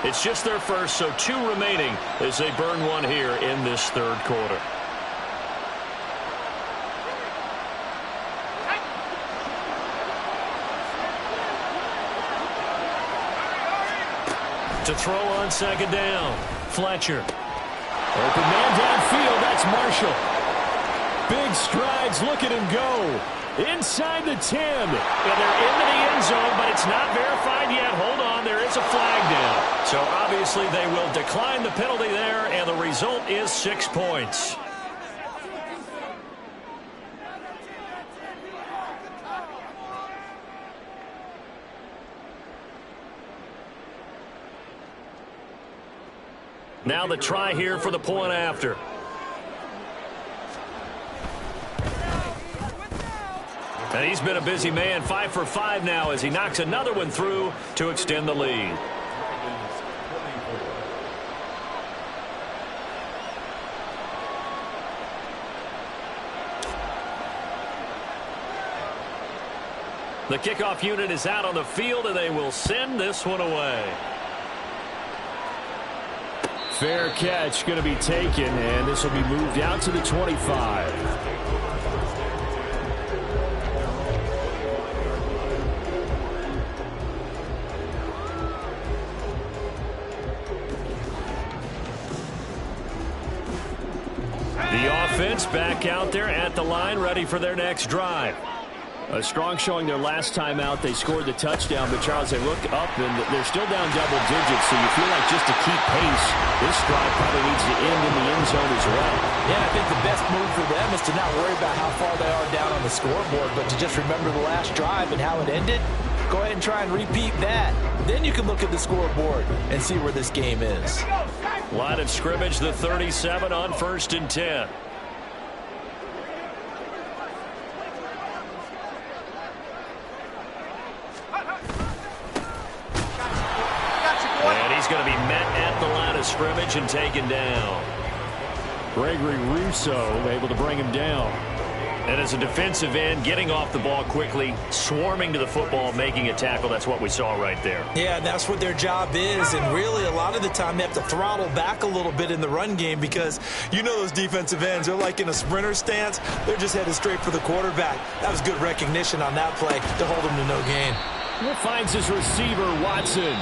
It's just their first, so 2 remaining as they burn one here in this third quarter. To throw on second down, Fletcher. Open man downfield, that's Marshall. Big strides, look at him go. Inside the 10. And they're into the end zone, but it's not verified yet. Hold on, there is a flag down. So obviously they will decline the penalty there, and the result is 6 points. Now the try here for the point after. And he's been a busy man, 5 for 5 now as he knocks another one through to extend the lead. The kickoff unit is out on the field, and they will send this one away. Fair catch going to be taken, and this will be moved out to the 25. The offense back out there at the line, ready for their next drive. A strong showing their last time out. They scored the touchdown, but Charles, they look up and they're still down double digits, so you feel like just to keep pace, this drive probably needs to end in the end zone as well. Yeah, I think the best move for them is to not worry about how far they are down on the scoreboard, but to just remember the last drive and how it ended. Go ahead and try and repeat that. Then you can look at the scoreboard and see where this game is. Line of scrimmage, the 37 on 1st and 10. And he's going to be met at the line of scrimmage and taken down. Gregory Rousseau able to bring him down. And as a defensive end, getting off the ball quickly, swarming to the football, making a tackle, that's what we saw right there. Yeah, and that's what their job is, and really a lot of the time they have to throttle back a little bit in the run game because you know those defensive ends, they're like in a sprinter stance. They're just headed straight for the quarterback. That was good recognition on that play to hold him to no gain. He finds his receiver, Watson.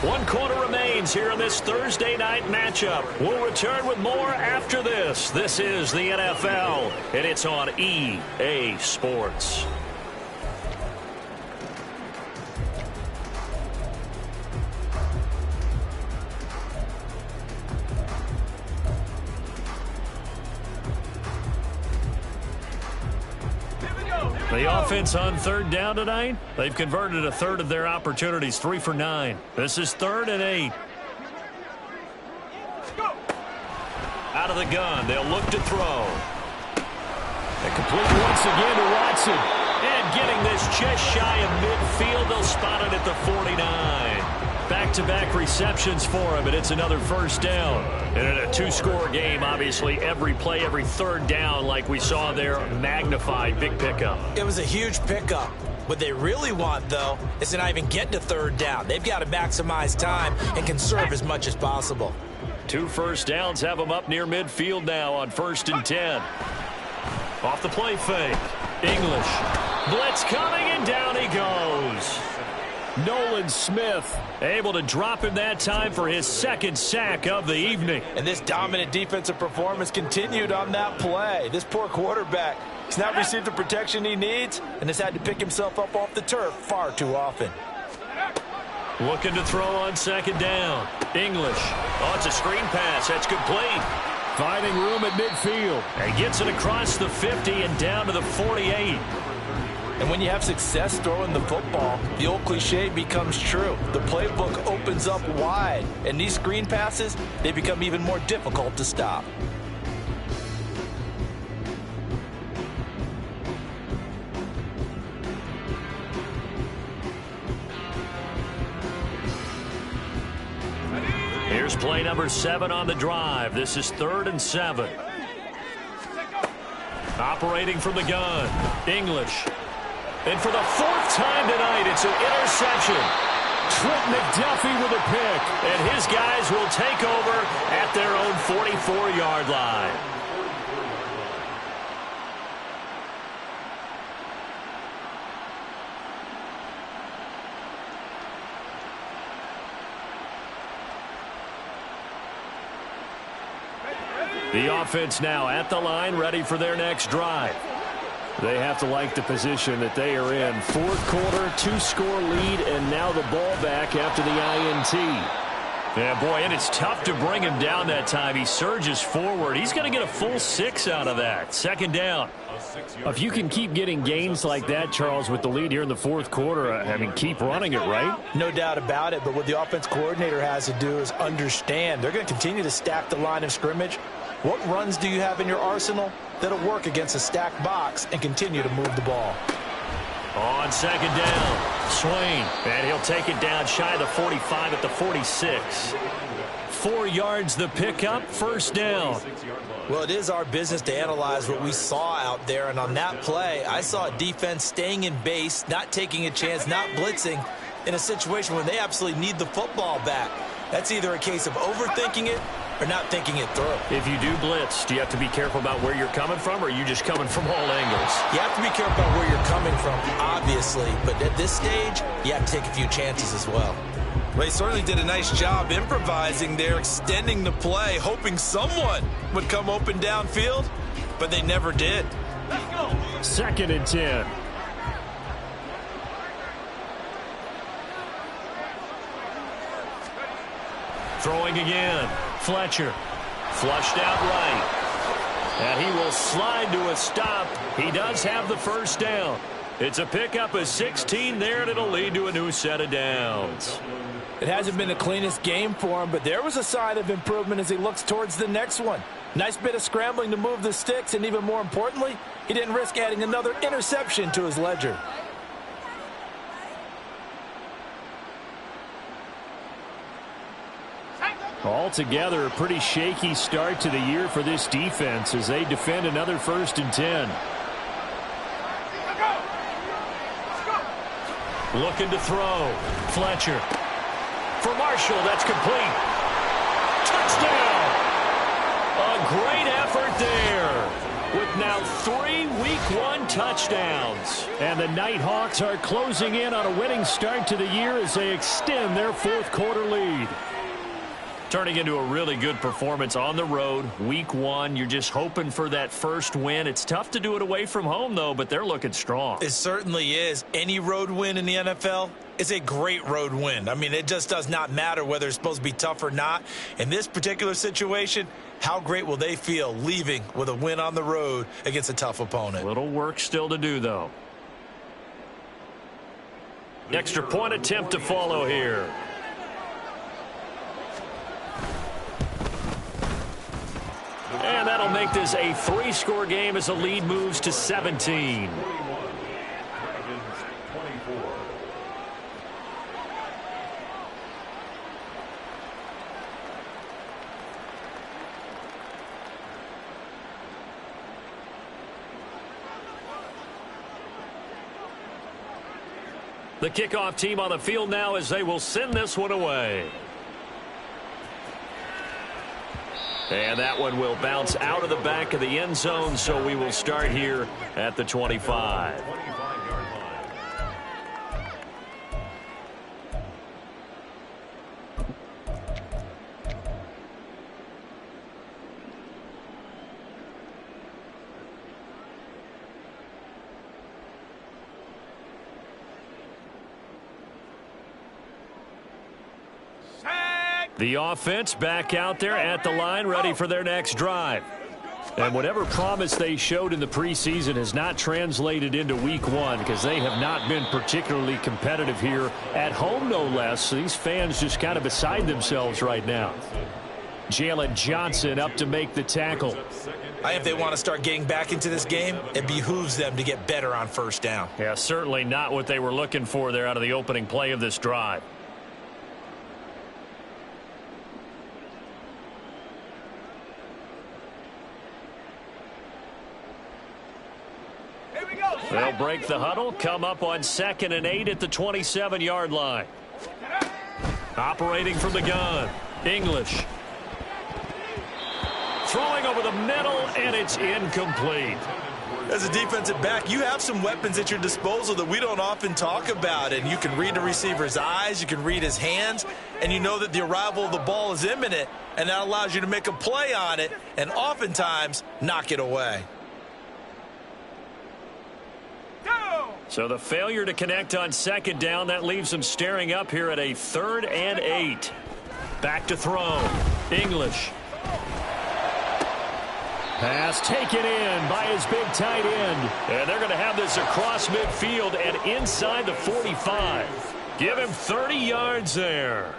1 quarter remains here in this Thursday night matchup. We'll return with more after this. This is the NFL, and it's on EA Sports. The offense on 3rd down tonight, they've converted a third of their opportunities, 3 for 9. This is 3rd and 8. Out of the gun, they'll look to throw. And complete once again to Watson. And getting this just shy of midfield, they'll spot it at the 49. Back-to-back receptions for him, and it's another 1st down. And in a 2-score game, obviously, every play, every 3rd down, like we saw there, magnified, big pickup. It was a huge pickup. What they really want, though, is to not even get to 3rd down. They've got to maximize time and conserve as much as possible. 2 first downs have them up near midfield now on 1st and 10. Off the play fake. English. Blitz coming, and down he goes. Nolan Smith able to drop him that time for his second sack of the evening. And this dominant defensive performance continued on that play. This poor quarterback has not received the protection he needs and has had to pick himself up off the turf far too often. Looking to throw on second down. English. Oh, it's a screen pass. That's complete. Finding room at midfield. And gets it across the 50 and down to the 48. And when you have success throwing the football, the old cliche becomes true. The playbook opens up wide, and these screen passes, they become even more difficult to stop. Here's play number 7 on the drive. This is 3rd and 7. Operating from the gun, English. And for the 4th time tonight, it's an interception. Trent McDuffie with a pick. And his guys will take over at their own 44-yard line. The offense now at the line, ready for their next drive. They have to like the position that they are in. 4th quarter, 2-score lead, and now the ball back after the INT. Yeah, boy, and it's tough to bring him down that time. He surges forward. He's going to get a full 6 out of that. 2nd down. If you can keep getting gains like that, Charles, with the lead here in the 4th quarter, I mean, keep running it, right? No doubt about it, but what the offense coordinator has to do is understand. They're going to continue to stack the line of scrimmage. What runs do you have in your arsenal that'll work against a stacked box and continue to move the ball? On 2nd down, Swain, and he'll take it down shy of the 45 at the 46. 4 yards the pickup, 1st down. Well, it is our business to analyze what we saw out there, and on that play, I saw a defense staying in base, not taking a chance, not blitzing in a situation where they absolutely need the football back. That's either a case of overthinking it or not thinking it through. If you do blitz, do you have to be careful about where you're coming from, or are you just coming from all angles? You have to be careful about where you're coming from, obviously, but at this stage, you have to take a few chances as well. Well, he certainly did a nice job improvising there, extending the play, hoping someone would come open downfield, but they never did. 2nd and 10. Throwing again. Fletcher. Flushed out right. And he will slide to a stop. He does have the 1st down. It's a pickup of 16 there, and it'll lead to a new set of downs. It hasn't been the cleanest game for him, but there was a sign of improvement as he looks towards the next one. Nice bit of scrambling to move the sticks, and even more importantly, he didn't risk adding another interception to his ledger. Altogether, a pretty shaky start to the year for this defense as they defend another 1st and 10. Looking to throw. Fletcher. For Marshall, that's complete. Touchdown! A great effort there. With now 3 Week 1 touchdowns. And the Nighthawks are closing in on a winning start to the year as they extend their 4th quarter lead. Turning into a really good performance on the road. Week 1, you're just hoping for that first win. It's tough to do it away from home, though, but they're looking strong. It certainly is. Any road win in the NFL is a great road win. I mean, it just does not matter whether it's supposed to be tough or not. In this particular situation, how great will they feel leaving with a win on the road against a tough opponent? Little work still to do, though. Extra point attempt to follow here. And that'll make this a 3-score game as the lead moves to 17. The kickoff team on the field now as they will send this one away. And that one will bounce out of the back of the end zone, so we will start here at the 25. The offense back out there at the line, ready for their next drive. And whatever promise they showed in the preseason has not translated into week one because they have not been particularly competitive here at home, no less. So these fans just kind of beside themselves right now. Jalen Johnson up to make the tackle. If they want to start getting back into this game, it behooves them to get better on first down. Yeah, certainly not what they were looking for there out of the opening play of this drive. They'll break the huddle, come up on 2nd and 8 at the 27-yard line. Operating from the gun, English. Throwing over the middle, and it's incomplete. As a defensive back, you have some weapons at your disposal that we don't often talk about. And you can read the receiver's eyes, you can read his hands, and you know that the arrival of the ball is imminent, and that allows you to make a play on it and oftentimes knock it away. So the failure to connect on 2nd down, that leaves them staring up here at a 3rd and 8. Back to throw. English. Pass taken in by his big tight end. And they're going to have this across midfield and inside the 45. Give him 30 yards there.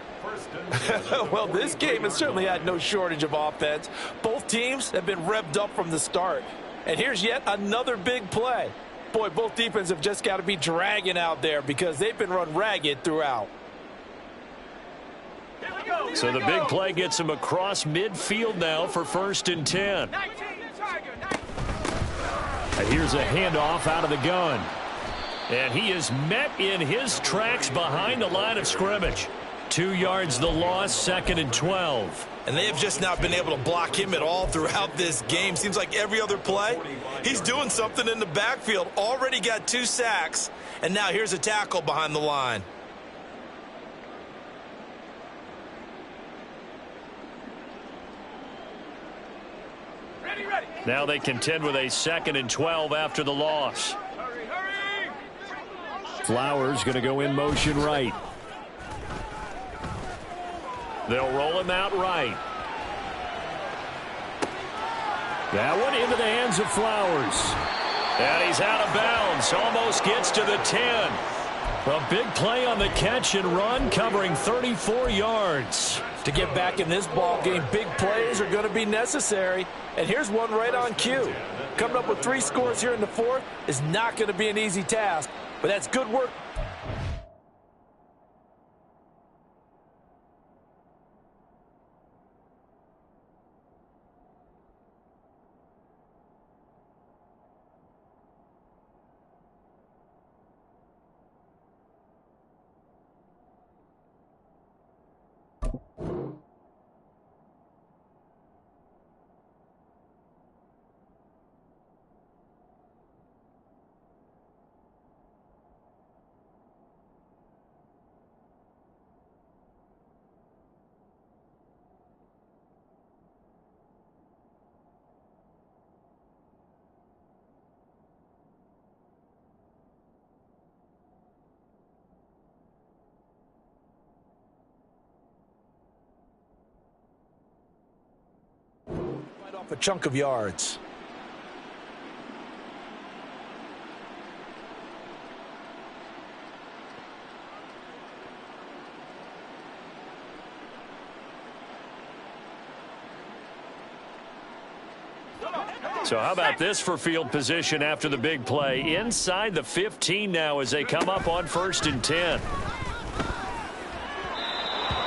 Well, this game has certainly had no shortage of offense. Both teams have been revved up from the start. And here's yet another big play. Boy, both defenses have just got to be dragging out there because they've been run ragged throughout. So the big play gets him across midfield now for 1st and 10. And here's a handoff out of the gun. And he is met in his tracks behind the line of scrimmage. 2 yards the loss, 2nd and 12. And they have just not been able to block him at all throughout this game. Seems like every other play, he's doing something in the backfield. Already got 2 sacks, and now here's a tackle behind the line. Ready. Now they contend with a 2nd and 12 after the loss. Hurry. Flowers going to go in motion right. They'll roll him out right. That one into the hands of Flowers. And he's out of bounds. Almost gets to the 10. A big play on the catch and run, covering 34 yards. To get back in this ball game, big plays are going to be necessary. And here's one right on cue. Coming up with 3 scores here in the 4th is not going to be an easy task, but that's good work. Off a chunk of yards. So how about this for field position after the big play? Inside the 15 now as they come up on 1st and 10.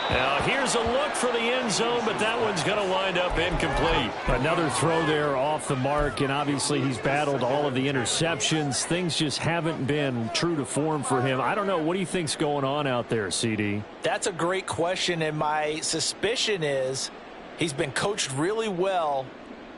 Now here's a look for the end zone, but that one's going to wind up incomplete. Another throw there off the mark, and obviously he's battled all of the interceptions. Things just haven't been true to form for him. I don't know. What do you think's going on out there, CD? That's a great question, and my suspicion is he's been coached really well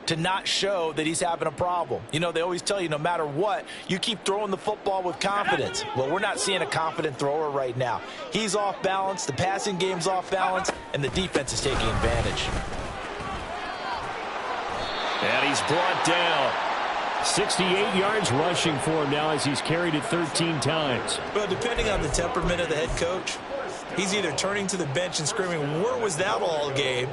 to not show that he's having a problem. You know, they always tell you no matter what, you keep throwing the football with confidence. Well, we're not seeing a confident thrower right now. He's off balance, the passing game's off balance, and the defense is taking advantage. And he's brought down. 68 yards rushing for him now as he's carried it 13 times. Well, depending on the temperament of the head coach, He's either turning to the bench and screaming, where was that all game?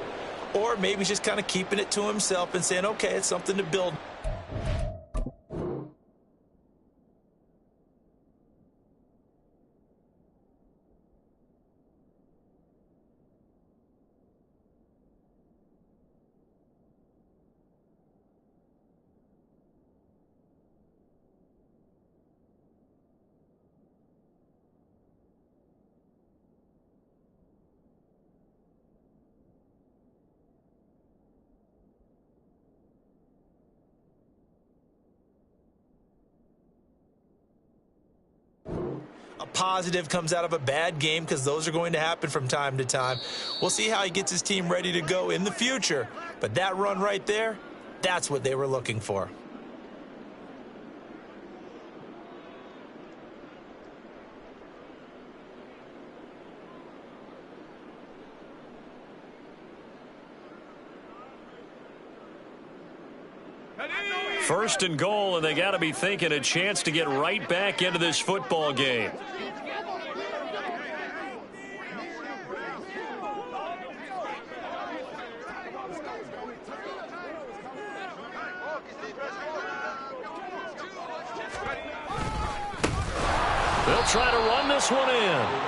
Or maybe just kind of keeping it to himself and saying, okay, it's something to build. A positive comes out of a bad game, because those are going to happen from time to time. We'll see how he gets his team ready to go in the future. But that run right there, that's what they were looking for. First and goal, and they got to be thinking a chance to get right back into this football game. They'll try to run this one in,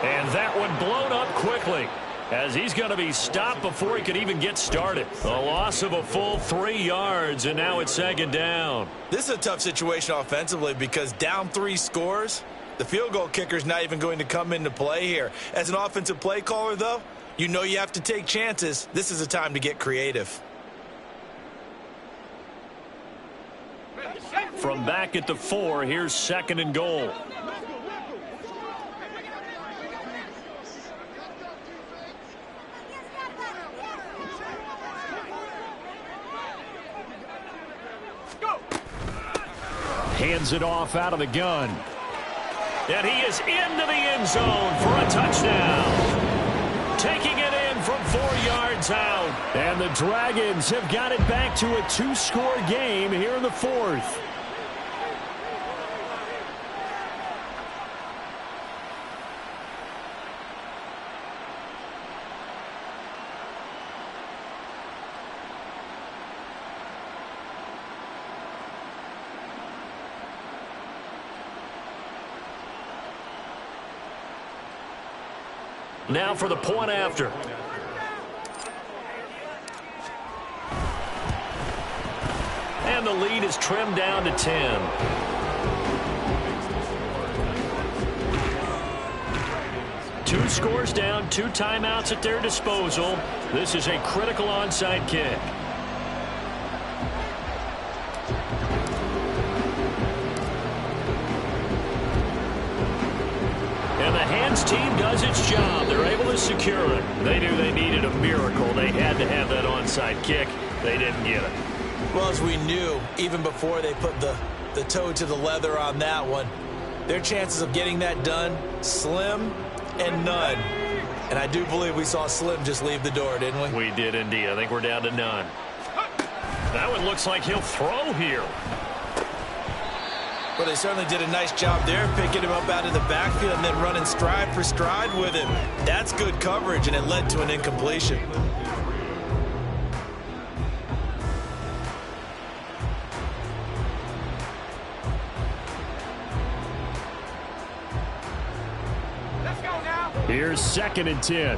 and that one blown up quickly, as he's going to be stopped before he could even get started. A loss of a full 3 yards, and now it's second down. This is a tough situation offensively, because down 3 scores, the field goal kicker's not even going to come into play here. As an offensive play caller, though, you know you have to take chances. This is a time to get creative. From back at the 4, here's second and goal. Hands it off out of the gun. And he is into the end zone for a touchdown. Taking it in from 4 yards out. And the Dragons have got it back to a 2-score game here in the 4th. Now for the point after. And the lead is trimmed down to 10. Two scores down, 2 timeouts at their disposal. This is a critical onside kick. And the Hands team does its job. They're able to secure it. They knew they needed a miracle. They had to have that onside kick. They didn't get it. Well, as we knew, even before they put the toe to the leather on that one, their chances of getting that done, slim and none. And I do believe we saw Slim just leave the door, didn't we? We did indeed. I think we're down to none. That one looks like he'll throw here. Well, they certainly did a nice job there, picking him up out of the backfield and then running stride for stride with him. That's good coverage, and it led to an incompletion. Let's go now. Here's second and 10.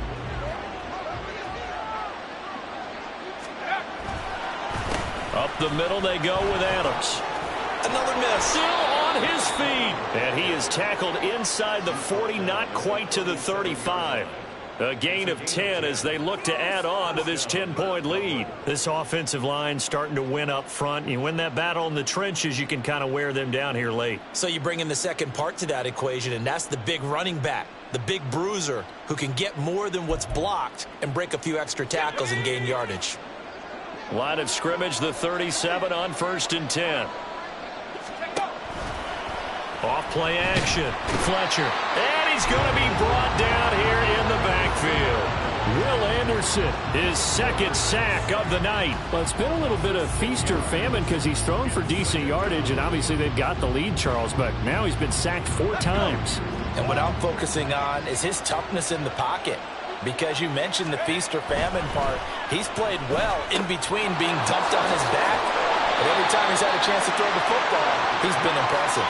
Up the middle they go with Adams. Another miss. Still on his feet. And he is tackled inside the 40, not quite to the 35. A gain of 10 as they look to add on to this 10-point lead. This offensive line starting to win up front. You win that battle in the trenches, you can kind of wear them down here late. So you bring in the second part to that equation, and that's the big running back, the big bruiser, who can get more than what's blocked and break a few extra tackles and gain yardage. Line of scrimmage, the 37 on 1st and 10. Off play action. Fletcher. And he's going to be brought down here in the backfield. Will Anderson, his second sack of the night. Well, it's been a little bit of feast or famine because he's thrown for decent yardage, and obviously they've got the lead, Charles, but now he's been sacked 4 times. And what I'm focusing on is his toughness in the pocket. Because you mentioned the feast or famine part, he's played well in between being dumped on his back. But every time he's had a chance to throw the football, he's been impressive.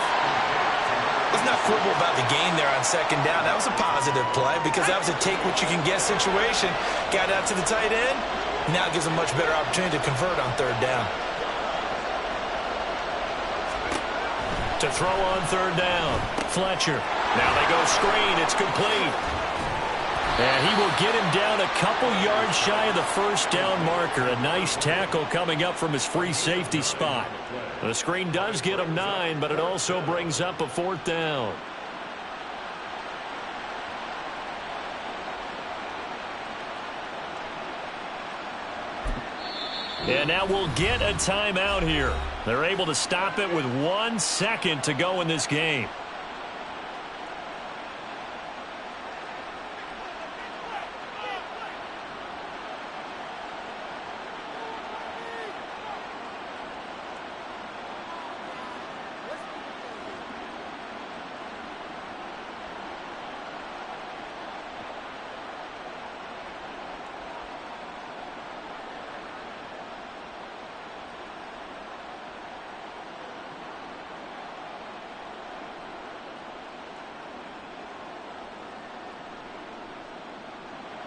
Let's not quibble about the gain there on second down. That was a positive play because that was a take-what-you-can-get situation. Got out to the tight end. Now it gives him a much better opportunity to convert on third down. To throw on third down, Fletcher. Now they go screen. It's complete. And he will get him down a couple yards shy of the first down marker. A nice tackle coming up from his free safety spot. The screen does get him 9, but it also brings up a fourth down. And now we'll get a timeout here. They're able to stop it with 1 second to go in this game.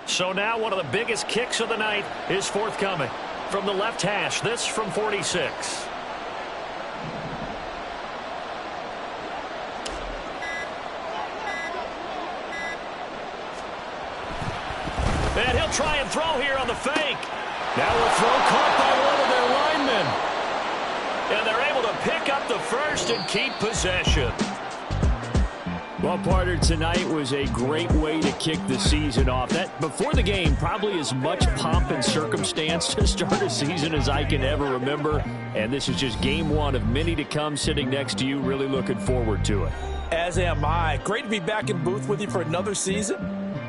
So now one of the biggest kicks of the night is forthcoming. From the left hash, this from 46. And he'll try and throw here on the fake. Now a throw caught by one of their linemen. And they're able to pick up the first and keep possession. Well, Parter, tonight was a great way to kick the season off. That before the game, probably as much pomp and circumstance to start a season as I can ever remember. And this is just game one of many to come. Sitting next to you, really looking forward to it. As am I. Great to be back in booth with you for another season.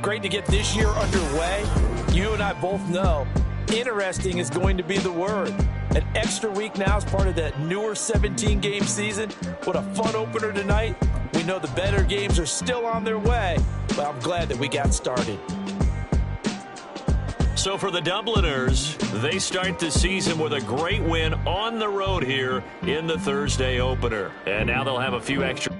Great to get this year underway. You and I both know interesting is going to be the word. An extra week now as part of that newer 17-game season. What a fun opener tonight. We know the better games are still on their way, but I'm glad that we got started. So for the Dubliners, they start the season with a great win on the road here in the Thursday opener. And now they'll have a few extra.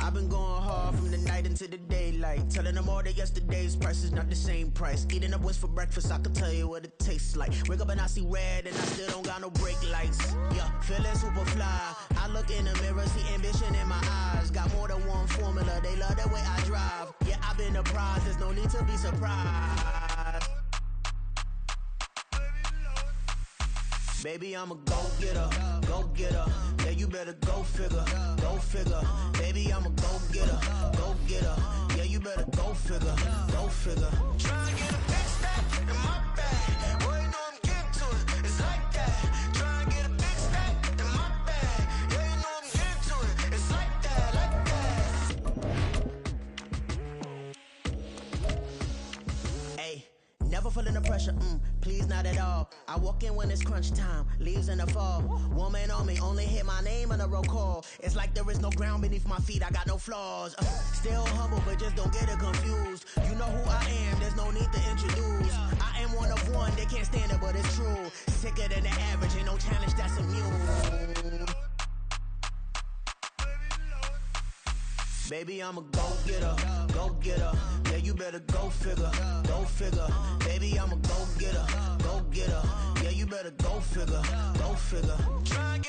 I've been going hard from the night into the daylight, telling them all that yesterday's price is not the same price. Eating up wings for breakfast, I can tell you what it tastes like. Wake up and I see red and I still don't got no brake lights. Yeah, feeling super fly. I look in the mirror, see ambition in my eyes. Got more than one formula, they love the way I drive. Yeah, I've been a prize, there's no need to be surprised. Baby, I'm a go-getter, go-getter. Yeah, you better go figure, go figure. Baby, I'm a go-getter, go-getter. Yeah, you better go figure, go figure. Try to get a big stack in my bag. Boy, you know I'm getting to it, it's like that. Try to get a big stack in my bag. Yeah, you know I'm getting to it, it's like that, like that. Hey, never feeling the pressure, please not at all. I walk in when it's crunch time, leaves in the fall. Woman on me, only hit my name on a roll call. It's like there is no ground beneath my feet, I got no flaws. Still humble, but just don't get it confused. You know who I am, there's no need to introduce. I am one of one, they can't stand it, but it's true. Sicker than the average, ain't no challenge that's immune. Baby, I'm a go-getter, go-getter. Yeah, you better go figure, go figure. Baby, I'm a go-getter, go-getter. Yeah, you better go figure, go figure. Try